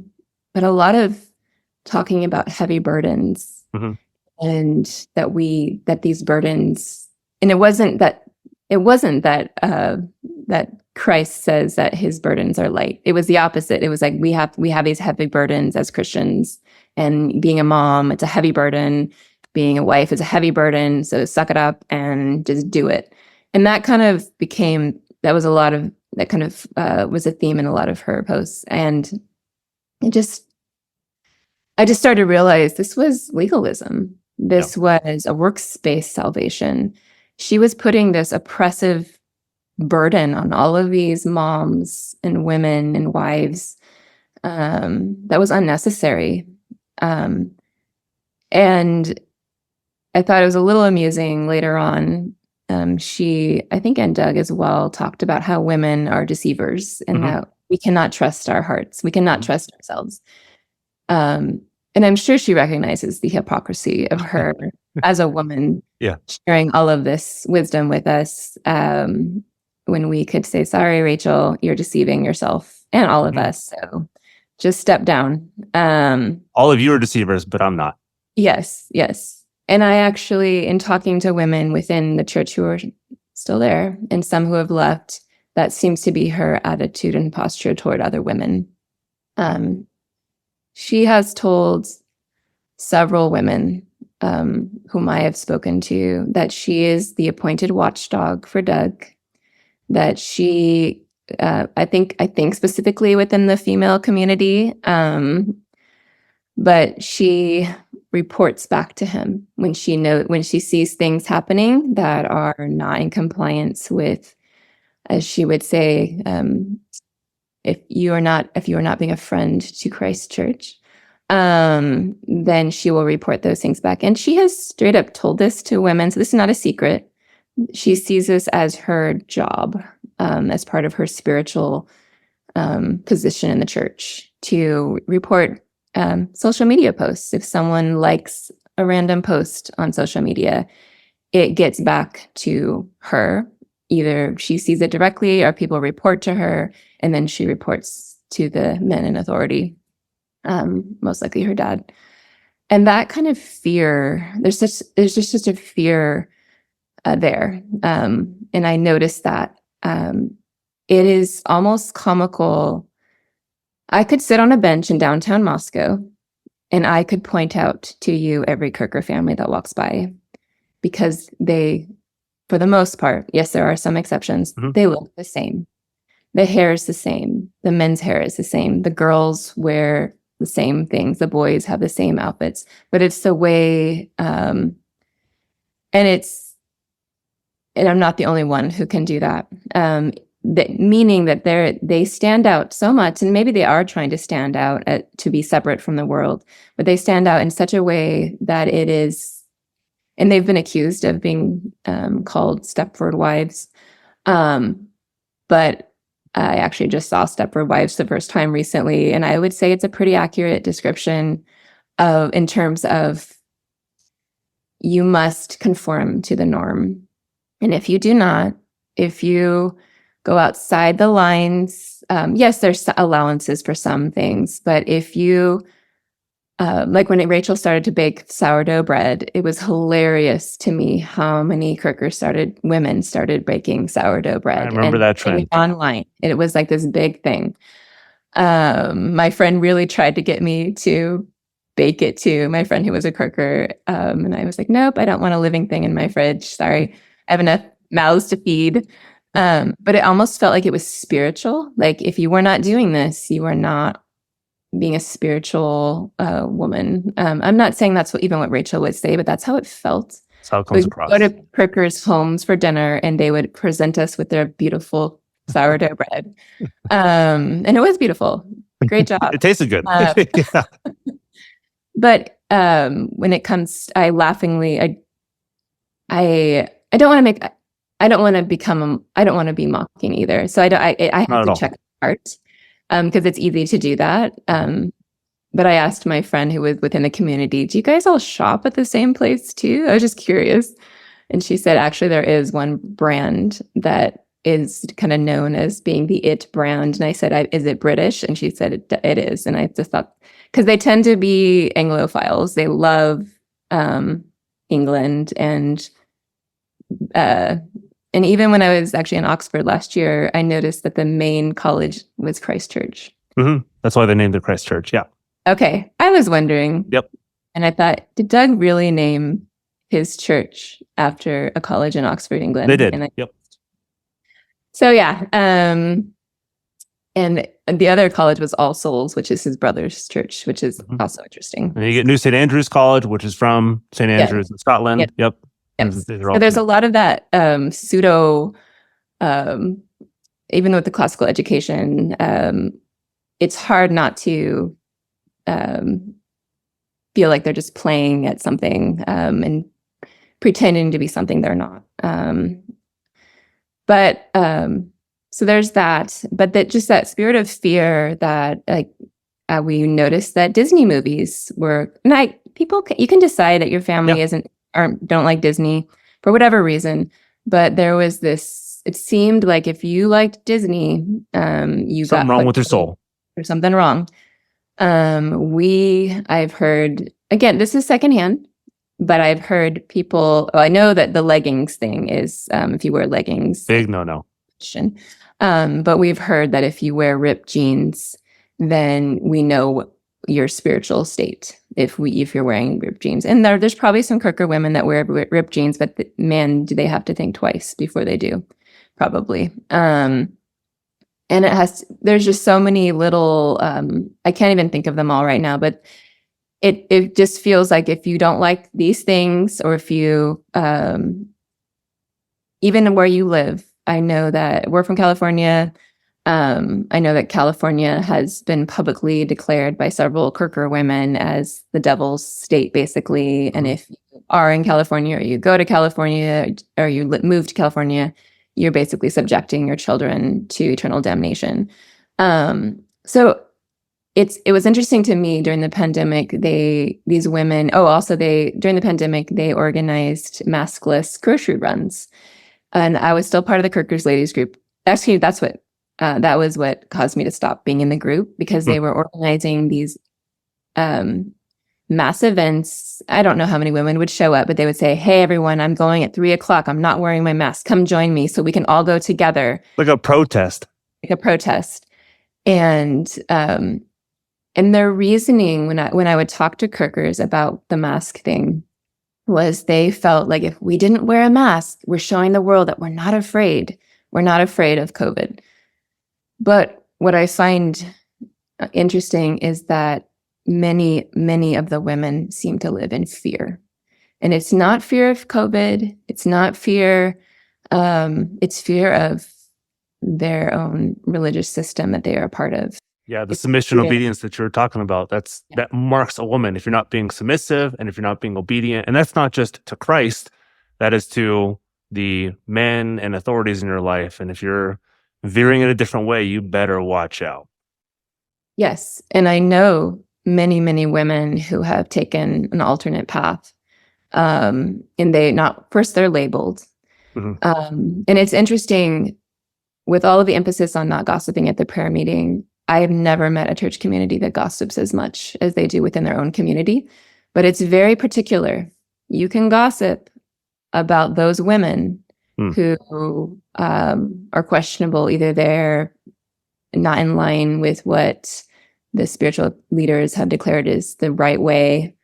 a lot of talking about heavy burdens, mm-hmm. and that these burdens, and it wasn't that that Christ says that his burdens are light. It was the opposite. It was like we have these heavy burdens as Christians, and being a mom, it's a heavy burden. being a wife is a heavy burden, so suck it up and just do it. And that kind of was a theme in a lot of her posts. And I just started to realize this was legalism. This was a works-based salvation. She was putting this oppressive burden on all of these moms and women and wives that was unnecessary. And I thought it was a little amusing later on. She, I think, and Doug as well, talked about how women are deceivers and that we cannot trust our hearts. We cannot trust ourselves. And I'm sure she recognizes the hypocrisy of her as a woman sharing all of this wisdom with us when we could say, sorry, Rachel, you're deceiving yourself and all of us. So just step down. All of you are deceivers, but I'm not. Yes. And I actually, in talking to women within the church who are still there and some who have left, that seems to be her attitude and posture toward other women. She has told several women whom I have spoken to that she is the appointed watchdog for Doug, that she, I think specifically within the female community, but she reports back to him when she sees things happening that are not in compliance with, as she would say, if you are not being a friend to Christ Church, then she will report those things back. And she has straight up told this to women, so this is not a secret. She sees this as her job, as part of her spiritual position in the church, to report social media posts. If someone likes a random post on social media, it gets back to her. Either she sees it directly or people report to her, and then she reports to the men in authority, most likely her dad. And that kind of fear, there's just such a fear there. And I noticed that it is almost comical. I could sit on a bench in downtown Moscow and I could point out to you every CREC family that walks by, because they, for the most part, yes, there are some exceptions, they look the same. The hair is the same. The men's hair is the same. The girls wear the same things. The boys have the same outfits, but it's the way, and I'm not the only one who can do that. Meaning that they stand out so much, and maybe they are trying to stand out to be separate from the world, but they stand out in such a way that it is, and they've been accused of being called Stepford wives. But I actually just saw Stepford Wives the first time recently, and I would say it's a pretty accurate description in terms of you must conform to the norm. And if you do not, if you go outside the lines, yes, there's allowances for some things, but if you, like when Rachel started to bake sourdough bread, it was hilarious to me how many women started baking sourdough bread. I remember that trend. Online. It was like this big thing. My friend really tried to get me to bake it too, my friend who was a CRECer. And I was like, nope, I don't want a living thing in my fridge. Sorry, I have enough mouths to feed. But it almost felt like it was spiritual. Like if you were not doing this, you are not being a spiritual woman. I'm not saying that's what Rachel would say, but that's how it felt. That's how it comes across. Go to CRECers' homes for dinner, and they would present us with their beautiful sourdough bread. And it was beautiful. Great job. It tasted good. Yeah. But when it comes, I laughingly, I don't want to make, I don't want to be mocking either. So I have to check art because it's easy to do that. But I asked my friend who was within the community, do you guys all shop at the same place too? I was just curious. And she said, actually, there is one brand that is kind of known as being the it brand. And I said, is it British? And she said, it is. And I just thought, because they tend to be Anglophiles. They love England. And even when I was actually in Oxford last year, I noticed that the main college was Christ Church. Mm-hmm. That's why they named it Christ Church. Yeah. Okay. I was wondering. Yep. And I thought, did Doug really name his church after a college in Oxford, England? They did. And Yep. so yeah, and the other college was All Souls, which is his brother's church, which is also interesting. And you get New St. Andrews College, which is from St. Andrews in Scotland. Yep. Yes. These are So all there's a lot of that pseudo, even with the classical education, it's hard not to feel like they're just playing at something and pretending to be something they're not. So there's that, but that just that spirit of fear that we noticed that Disney movies were, and you can decide that your family don't like Disney for whatever reason, but there was this, it seemed like if you liked Disney, you something got wrong with your soul. There's something wrong. I've heard, again, this is secondhand, but I've heard people, I know that the leggings thing is, if you wear leggings. Big no. But we've heard that if you wear ripped jeans, then we know your spiritual state if you're wearing ripped jeans. And there's probably some Quaker women that wear ripped jeans, but man, do they have to think twice before they do, probably. And there's just so many little, I can't even think of them all right now, but it just feels like if you don't like these things, or if you, even where you live, I know that we're from California. I know that California has been publicly declared by several Quaker women as the devil's state, basically. And if you are in California, or you go to California, or you move to California, you're basically subjecting your children to eternal damnation. So it was interesting to me during the pandemic. These women. During the pandemic, they organized maskless grocery runs. And I was still part of the Quakers ladies group. Actually, that was what caused me to stop being in the group, because they were organizing these mass events. I don't know how many women would show up, but they would say, "Hey, everyone, I'm going at 3:00. I'm not wearing my mask. Come join me so we can all go together." Like a protest. And their reasoning when I would talk to Quakers about the mask thing was they felt like if we didn't wear a mask, we're showing the world that we're not afraid. We're not afraid of COVID. But what I find interesting is that many, many of the women seem to live in fear. And it's not fear of COVID. It's not fear. It's fear of their own religious system that they are a part of. Yeah, the submission obedience that you're talking about, that marks a woman. If you're not being submissive and if you're not being obedient, and that's not just to Christ, that is to the men and authorities in your life. And if you're veering in a different way, you better watch out. Yes. And I know many, many women who have taken an alternate path. And they're labeled. And it's interesting, with all of the emphasis on not gossiping at the prayer meeting, I have never met a church community that gossips as much as they do within their own community. But it's very particular. You can gossip about those women who are questionable. Either they're not in line with what the spiritual leaders have declared is the right way,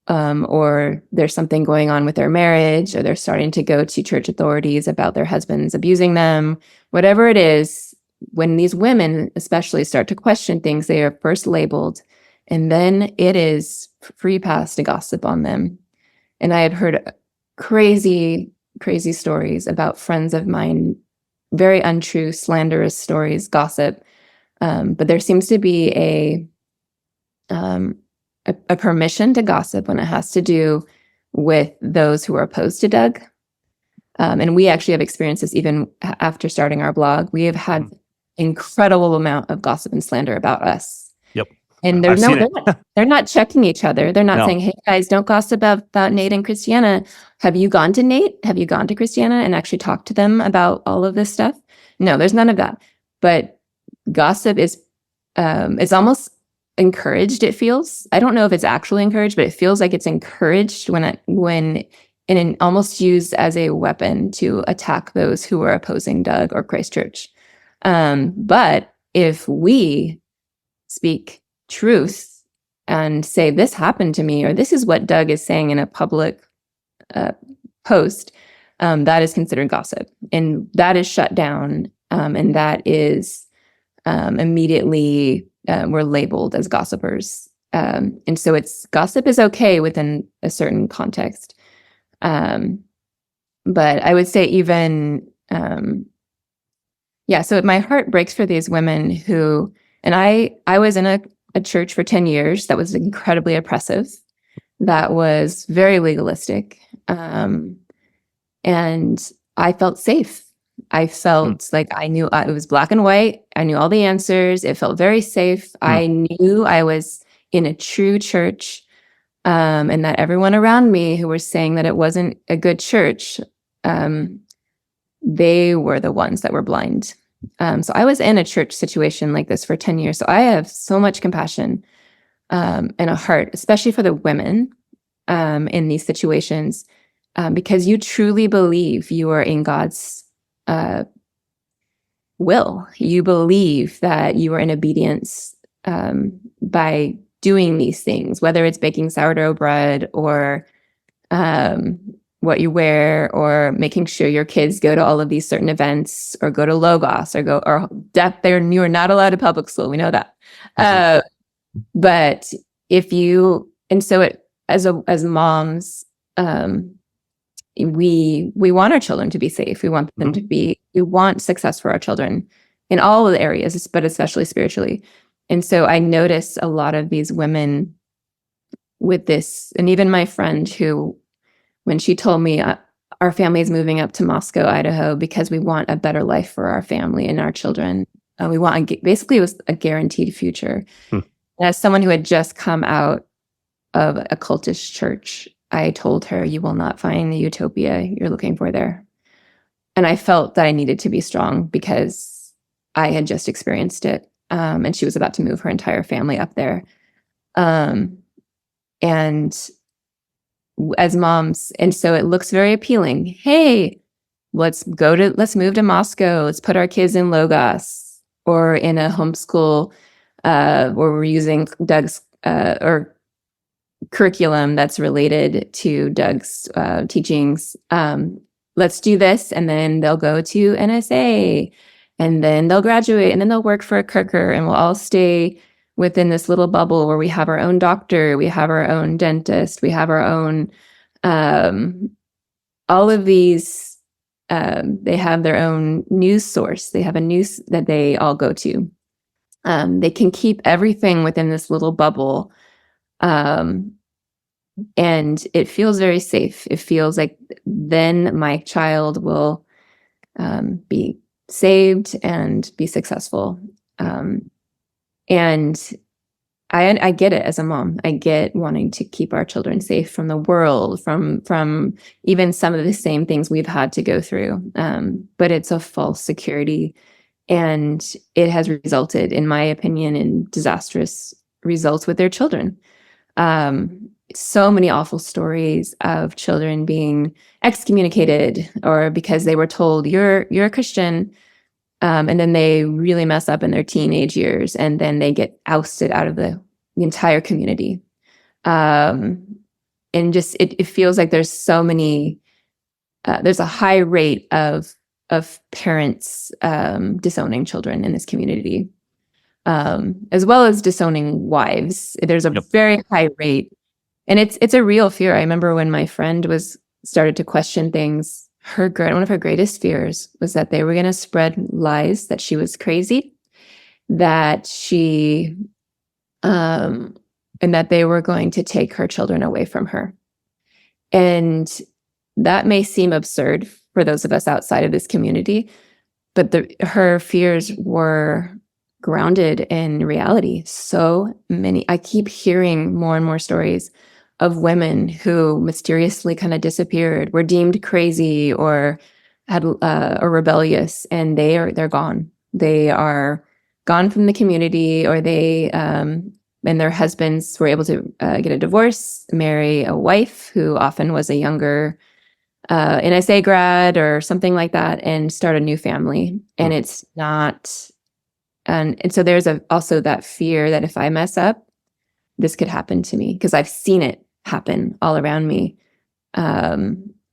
or there's something going on with their marriage, or they're starting to go to church authorities about their husbands abusing them. Whatever it is, when these women especially start to question things, they are first labeled, and then it is free pass to gossip on them. And I have heard crazy, crazy stories about friends of mine, very untrue, slanderous stories, gossip. But there seems to be a permission to gossip when it has to do with those who are opposed to Doug. And we actually have experienced this even after starting our blog. We have had incredible amount of gossip and slander about us. Yep. And they're not checking each other. They're not saying, "Hey guys, don't gossip about Nate and Christiana. Have you gone to Nate? Have you gone to Christiana and actually talked to them about all of this stuff?" No, there's none of that. But gossip is it's almost encouraged, it feels. I don't know if it's actually encouraged, but it feels like it's encouraged and almost used as a weapon to attack those who are opposing Doug or Christ Church. But if we speak truth and say, this happened to me, or this is what Doug is saying in a public post, that is considered gossip. And that is shut down. And that is immediately, we're labeled as gossipers. And so gossip is okay within a certain context. But I would say even, so my heart breaks for these women who, and I was in a church for 10 years that was incredibly oppressive, that was very legalistic. And I felt safe. I felt like I knew it was black and white. I knew all the answers. It felt very safe. I knew I was in a true church, and that everyone around me who were saying that it wasn't a good church, they were the ones that were blind. So I was in a church situation like this for 10 years. So I have so much compassion and a heart, especially for the women in these situations, because you truly believe you are in God's will. You believe that you are in obedience by doing these things, whether it's baking sourdough bread or what you wear, or making sure your kids go to all of these certain events, or go to Logos, or you are not allowed to public school. We know that. But as moms, we want our children to be safe. We want them we want success for our children in all of the areas, but especially spiritually. And so I notice a lot of these women with this, and even my friend who, when she told me our family is moving up to Moscow, Idaho, because we want a better life for our family and our children. We want, basically it was a guaranteed future. And as someone who had just come out of a cultist church, I told her, you will not find the utopia you're looking for there. And I felt that I needed to be strong because I had just experienced it. And she was about to move her entire family up there. And as moms, and so it looks very appealing. Hey, let's move to Moscow. Let's put our kids in Logos or in a homeschool where we're using Doug's or curriculum that's related to Doug's teachings. Let's do this, and then they'll go to NSA, and then they'll graduate, and then they'll work for a CREC, and we'll all stay within this little bubble where we have our own doctor, we have our own dentist, we have our own, all of these, they have their own news source. They have a news that they all go to. They can keep everything within this little bubble. And it feels very safe. It feels like then my child will be saved and be successful. And I get it as a mom. I get wanting to keep our children safe from the world, from even some of the same things we've had to go through. But it's a false security, and it has resulted, in my opinion, in disastrous results with their children. So many awful stories of children being excommunicated, or because they were told you're a Christian. And then they really mess up in their teenage years, and then they get ousted out of the entire community. And just, it feels like there's so many, there's a high rate of parents disowning children in this community, as well as disowning wives. There's a very high rate, and it's a real fear. I remember when my friend started to question things. One of her greatest fears was that they were going to spread lies, that she was crazy, that she, and that they were going to take her children away from her. And that may seem absurd for those of us outside of this community, but her fears were grounded in reality. So many, I keep hearing more and more stories of women who mysteriously kind of disappeared, were deemed crazy or had or rebellious, and they're gone. They are gone from the community, or they and their husbands were able to get a divorce, marry a wife who often was a younger NSA grad or something like that, and start a new family. And it's not, and so there's also that fear that if I mess up, this could happen to me, because I've seen it happen all around me.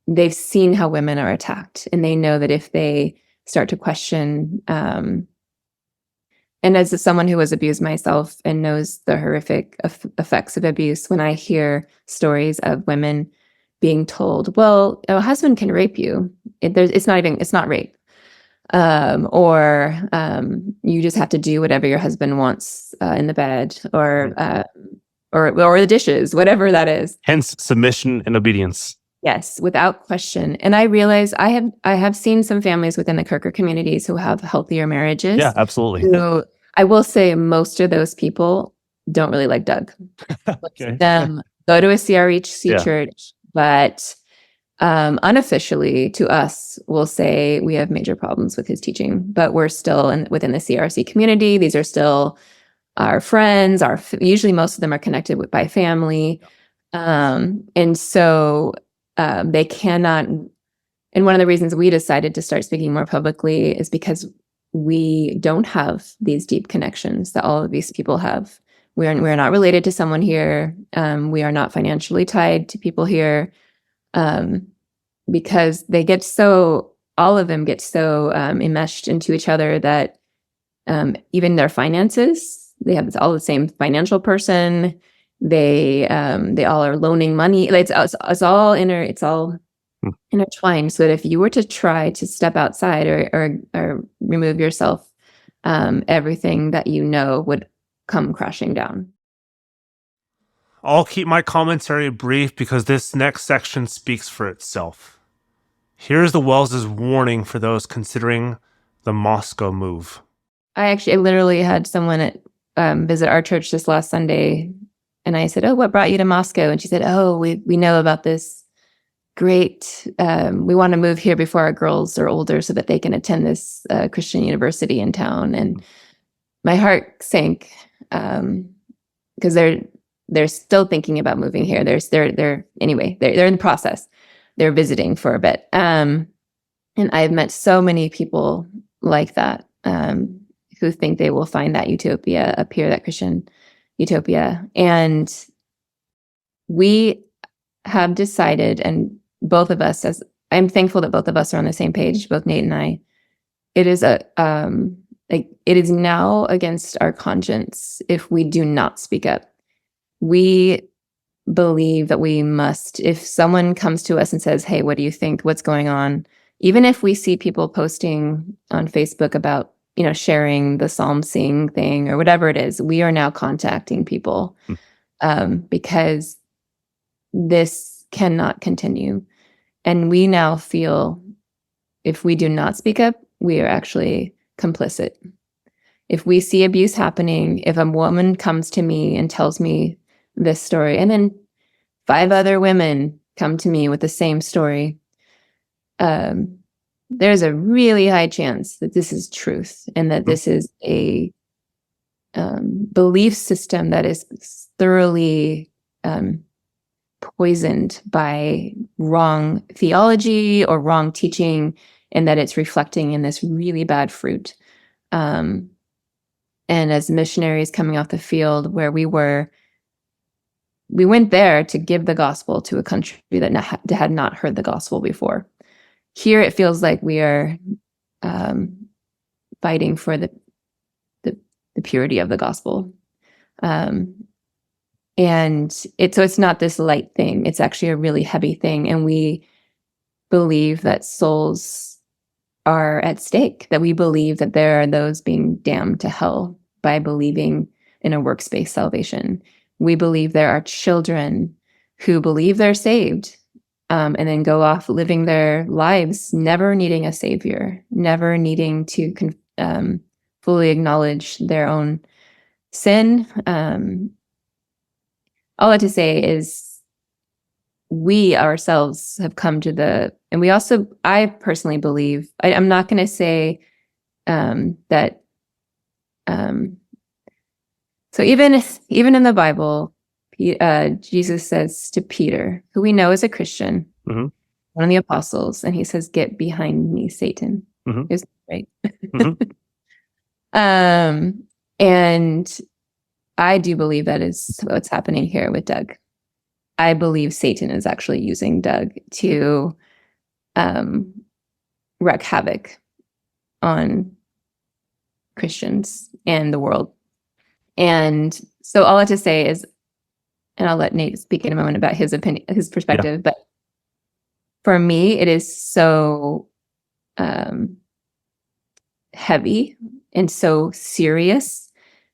They've seen how women are attacked, and they know that if they start to question, and as someone who was abused myself and knows the horrific effects of abuse, when I hear stories of women being told, well, a husband can rape you, it's not rape. Or you just have to do whatever your husband wants in the bed, or the dishes, whatever that is. Hence submission and obedience. Yes, without question. And I realize I have seen some families within the Quaker communities who have healthier marriages. Yeah, absolutely. So I will say most of those people don't really like Doug. Okay. Them go to a CREC Yeah. church, but unofficially to us, we'll say we have major problems with his teaching, but we're still within the CRC community. These are still our friends. Usually most of them are connected by family. And so they cannot, and one of the reasons we decided to start speaking more publicly is because we don't have these deep connections that all of these people have. We're not related to someone here. We are not financially tied to people here. Because all of them get so enmeshed into each other that even their finances, they have all the same financial person. They all are loaning money. It's all intertwined. So that if you were to try to step outside or remove yourself, everything that you know would come crashing down. I'll keep my commentary brief because this next section speaks for itself. Here's the Wells' warning for those considering the Moscow move. I literally had someone visit our church this last Sunday, and I said, "Oh, what brought you to Moscow?" And she said, "Oh, we know about this great, we want to move here before our girls are older so that they can attend this Christian university in town." And my heart sank because they're still thinking about moving here. They're in the process. They're visiting for a bit. And I've met so many people like that who think they will find that utopia up here, that Christian utopia. And we have decided, and both of us, I'm thankful that both of us are on the same page, both Nate and I. It is it is now against our conscience if we do not speak up. We believe that we must, if someone comes to us and says, "Hey, what do you think? What's going on?" Even if we see people posting on Facebook about, sharing the Psalm sing thing or whatever it is, we are now contacting people because this cannot continue. And we now feel if we do not speak up, we are actually complicit. If we see abuse happening, if a woman comes to me and tells me this story, and then 5 other women come to me with the same story, there's a really high chance that this is truth and that this is a belief system that is thoroughly poisoned by wrong theology or wrong teaching, and that it's reflecting in this really bad fruit. And as missionaries coming off the field where we went there to give the gospel to a country that had not heard the gospel before. Here it feels like we are fighting for the purity of the gospel. And it's not this light thing. It's actually a really heavy thing. And we believe that souls are at stake, that we believe that there are those being damned to hell by believing in a works-based salvation. We believe there are children who believe they're saved and then go off living their lives, never needing a savior, never needing to fully acknowledge their own sin. All I have to say is we ourselves have come to and we also, I personally believe, I'm not going to say that. So even in the Bible, Jesus says to Peter, who we know is a Christian, one of the apostles, and he says, "Get behind me, Satan." Is that right? And I do believe that is what's happening here with Doug. I believe Satan is actually using Doug to wreak havoc on Christians and the world. And so all I have to say is, and I'll let Nate speak in a moment about his opinion, his perspective, but for me, it is so heavy and so serious.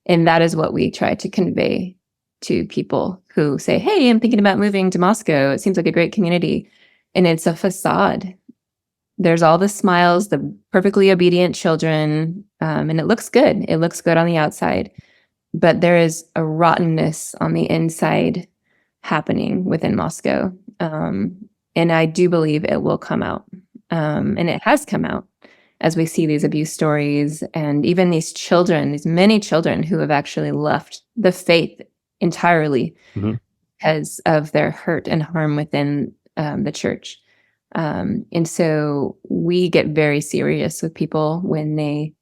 And that is what we try to convey to people who say, hey, I'm thinking about moving to Moscow. It seems like a great community. And it's a facade. There's all the smiles, the perfectly obedient children, and it looks good. It looks good on the outside. But there is a rottenness on the inside happening within Moscow. And I do believe it will come out. And it has come out as we see these abuse stories, and even these children, these many children who have actually left the faith entirely because of their hurt and harm within the church. And so we get very serious with people when they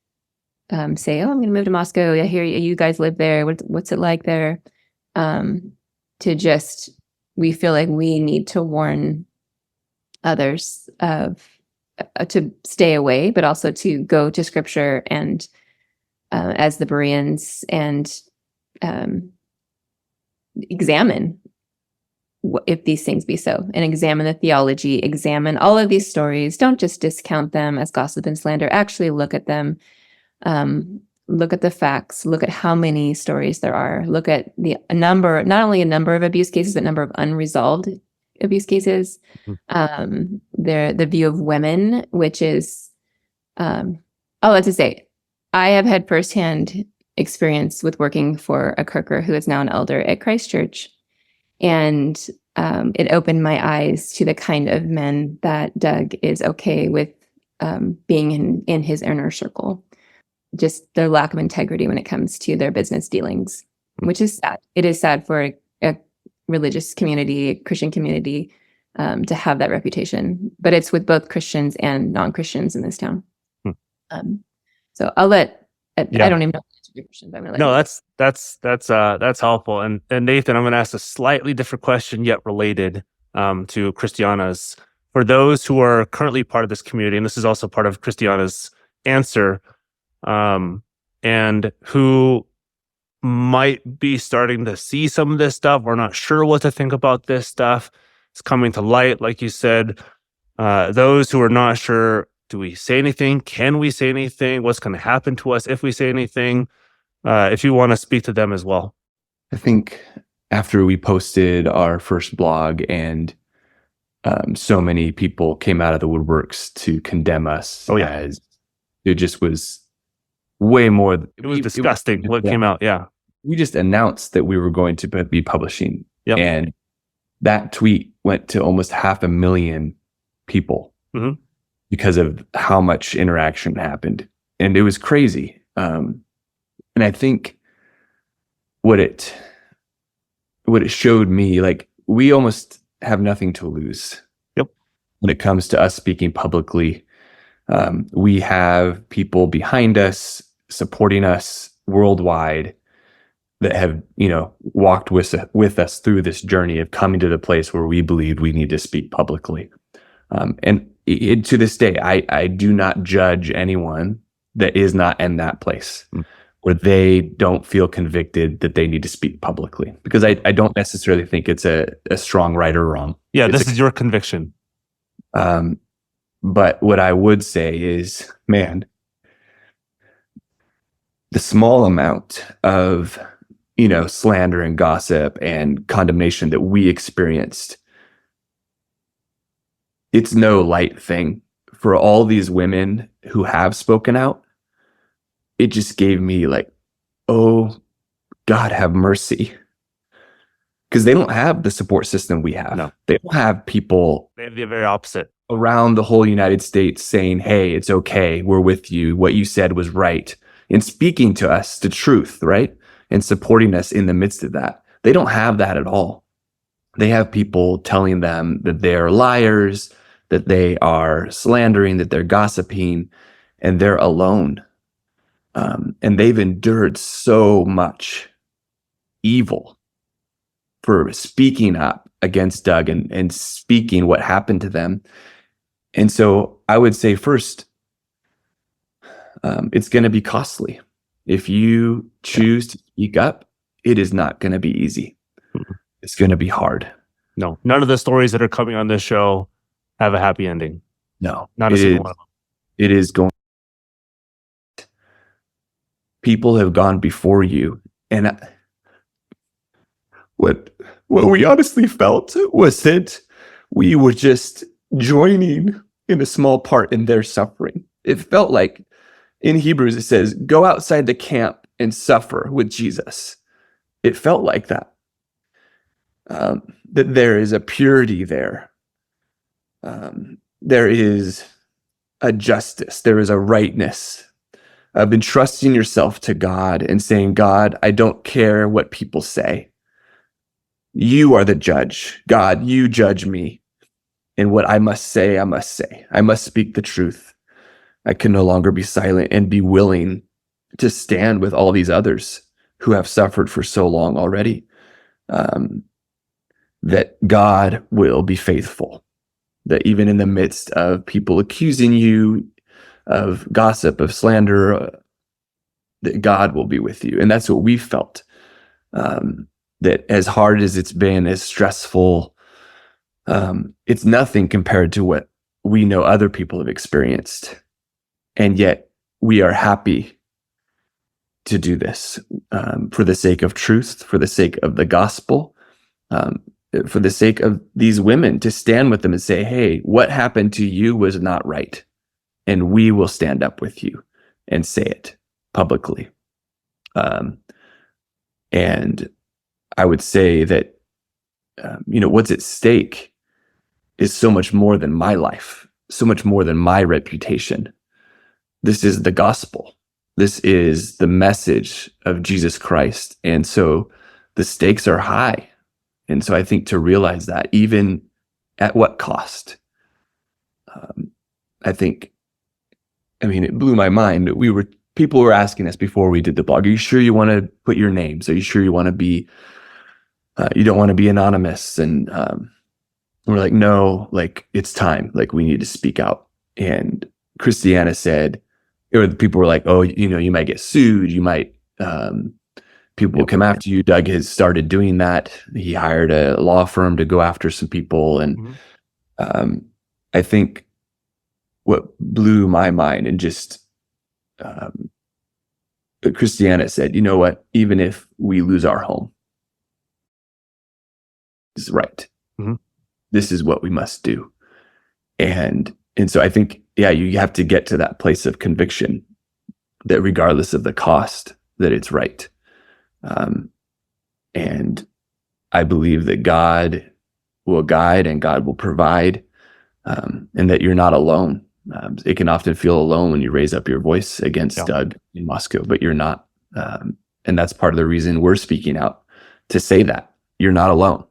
say, oh, I'm going to move to Moscow. I hear you guys live there. What's it like there? We feel like we need to warn others of to stay away, but also to go to scripture and as the Bereans and examine if these things be so, and examine the theology, examine all of these stories. Don't just discount them as gossip and slander. Actually look at them. Look at the facts. Look at how many stories there are. Look at the number, not only a number of abuse cases, but number of unresolved abuse cases. The view of women, which is, I'll have to say, I have had firsthand experience with working for a CRECer who is now an elder at Christ Church. And it opened my eyes to the kind of men that Doug is okay with being in his inner circle. Just their lack of integrity when it comes to their business dealings, which is sad. It is sad for a religious community, a Christian community, to have that reputation. But it's with both Christians and non-Christians in this town. So I'll let. I don't even know your question, but I'm gonna let. No, that's helpful. And Nathan, I'm going to ask a slightly different question, yet related to Christiana's. For those who are currently part of this community, and this is also part of Christiana's answer, and who might be starting to see some of this stuff, or not sure what to think about this stuff. It's coming to light, like you said. Those who are not sure, do we say anything? Can we say anything? What's going to happen to us if we say anything? If you want to speak to them as well. I think after we posted our first blog and so many people came out of the woodworks to condemn us, as it just was way more. It was disgusting what came out. Yeah. We just announced that we were going to be publishing. And that tweet went to almost 500,000 people because of how much interaction happened. And it was crazy. And I think what it showed me, like, we almost have nothing to lose. When it comes to us speaking publicly. We have people behind us, supporting us worldwide, that have, walked with us through this journey of coming to the place where we believe we need to speak publicly. And to this day, I do not judge anyone that is not in that place where they don't feel convicted that they need to speak publicly, because I don't necessarily think it's a strong right or wrong. Yeah, this is your conviction. But what I would say is, man, the small amount of, slander and gossip and condemnation that we experienced, it's no light thing. For all these women who have spoken out, it just gave me like, oh, God have mercy. Because they don't have the support system we have. No. They don't have people. They have the very opposite. Around the whole United States saying, hey, it's okay, we're with you, what you said was right, and speaking to us the truth, right? And supporting us in the midst of that. They don't have that at all. They have people telling them that they're liars, that they are slandering, that they're gossiping, and they're alone. And they've endured so much evil for speaking up against Doug and speaking what happened to them. And so I would say first, it's going to be costly. If you choose to speak up, it is not going to be easy. It's going to be hard. No, none of the stories that are coming on this show have a happy ending. No, Not a single one of them. It is going. People have gone before you, and what we honestly felt was that we were just joining in a small part in their suffering. It felt like in Hebrews it says, "Go outside the camp and suffer with Jesus." It felt like that. That there is a purity there. There is a justice. There is a rightness of entrusting yourself to God and saying, "God, I don't care what people say. You are the judge. God, you judge me. And what I must say, I must say. I must speak the truth. I can no longer be silent and be willing to stand with all these others who have suffered for so long already." That God will be faithful. That even in the midst of people accusing you of gossip, of slander, that God will be with you. And that's what we felt. That as hard as it's been, as stressful, it's nothing compared to what we know other people have experienced. And yet we are happy to do this for the sake of truth, for the sake of the gospel, for the sake of these women, to stand with them and say, "Hey, what happened to you was not right. And we will stand up with you and say it publicly." And I would say that, what's at stake is so much more than my life, so much more than my reputation. This is the gospel. This is the message of Jesus Christ. And so the stakes are high. And so I think to realize that, even at what cost, it blew my mind. People were asking us before we did the blog, "Are you sure you want to put your names? Are you sure you want to be, you don't want to be anonymous?" And we're like, "No, like it's time. Like we need to speak out." And Christiana said, or the people were like, "Oh, you might get sued. You might, people will come after you." Doug has started doing that. He hired a law firm to go after some people. And I think what blew my mind, and just Christiana said, "You know what? Even if we lose our home, this is right. This is what we must do." And so I think, you have to get to that place of conviction that regardless of the cost, that it's right. And I believe that God will guide and God will provide, and that you're not alone. It can often feel alone when you raise up your voice against Doug in Moscow, but you're not. And that's part of the reason we're speaking out, to say that you're not alone.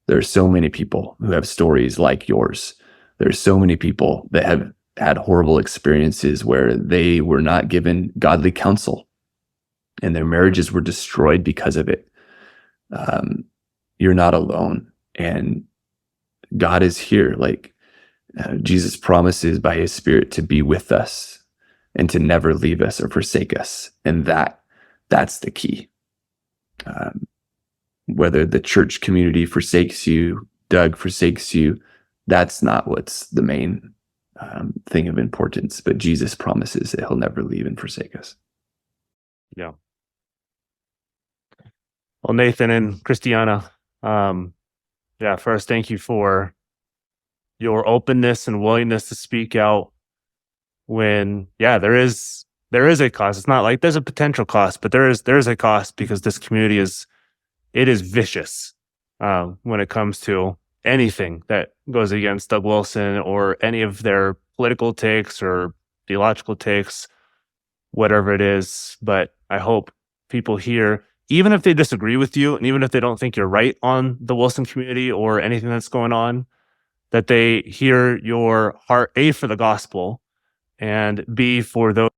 There's so many people who have stories like yours. There's so many people that have had horrible experiences where they were not given godly counsel and their marriages were destroyed because of it. You're not alone, and God is here. Like Jesus promises by his Spirit to be with us and to never leave us or forsake us. And that's the key. Whether the church community forsakes you, Doug forsakes you, that's not what's the main thing of importance. But Jesus promises that he'll never leave and forsake us. Yeah. Well, Nathan and Christiana, first, thank you for your openness and willingness to speak out when, there is a cost. It's not like there's a potential cost, but there is a cost, because this community is vicious when it comes to anything that goes against Doug Wilson or any of their political takes or theological takes, whatever it is. But I hope people here, even if they disagree with you, and even if they don't think you're right on the Wilson community or anything that's going on, that they hear your heart, A, for the gospel, and B, for those.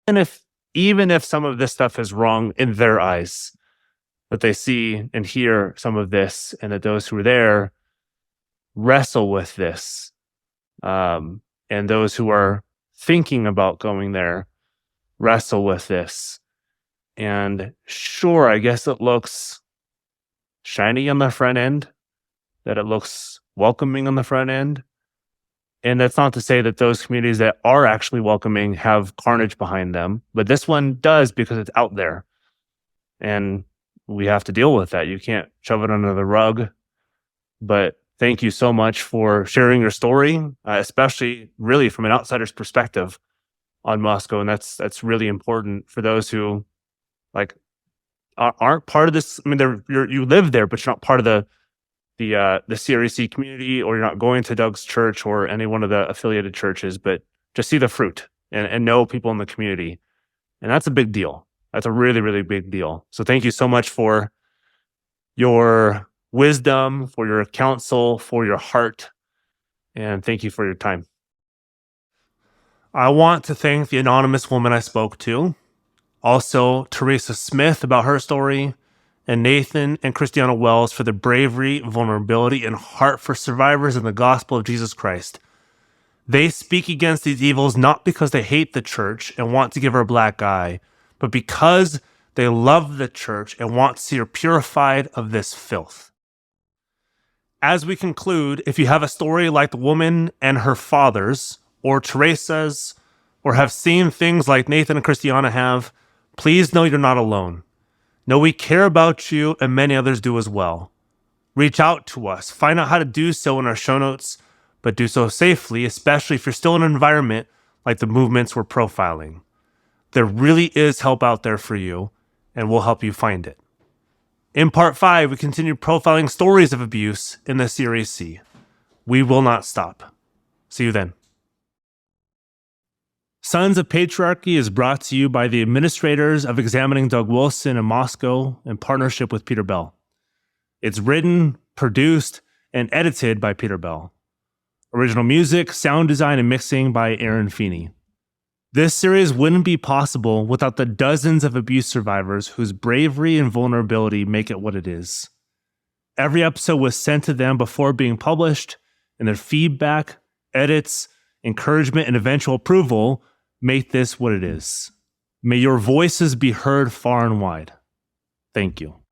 And even if some of this stuff is wrong in their eyes, that they see and hear some of this, and that those who are there wrestle with this. And those who are thinking about going there wrestle with this. And sure, I guess it looks shiny on the front end, that it looks welcoming on the front end. And that's not to say that those communities that are actually welcoming have carnage behind them, but this one does because it's out there. And we have to deal with that. You can't shove it under the rug. But thank you so much for sharing your story, especially really from an outsider's perspective on Moscow. And that's really important for those who aren't part of this. I mean, you live there, but you're not part of the CREC community, or you're not going to Doug's church or any one of the affiliated churches, but just see the fruit and know people in the community. And that's a big deal. That's a really, really big deal. So thank you so much for your wisdom, for your counsel, for your heart, and thank you for your time. I want to thank the anonymous woman I spoke to, also Theresa Smith about her story, and Nathan and Christiana Wells for their bravery, vulnerability, and heart for survivors in the gospel of Jesus Christ. They speak against these evils not because they hate the church and want to give her a black eye, but because they love the church and want to see her purified of this filth. As we conclude, if you have a story like the woman and her father's, or Teresa's, or have seen things like Nathan and Christiana have, please know you're not alone. Know we care about you, and many others do as well. Reach out to us. Find out how to do so in our show notes, but do so safely, especially if you're still in an environment like the movements we're profiling. There really is help out there for you, and we'll help you find it. In part 5, we continue profiling stories of abuse in the CREC. We will not stop. See you then. Sons of Patriarchy is brought to you by the administrators of Examining Doug Wilson in Moscow in partnership with Peter Bell. It's written, produced, and edited by Peter Bell. Original music, sound design, and mixing by Aaron Feeney. This series wouldn't be possible without the dozens of abuse survivors whose bravery and vulnerability make it what it is. Every episode was sent to them before being published, and their feedback, edits, encouragement, and eventual approval make this what it is. May your voices be heard far and wide. Thank you.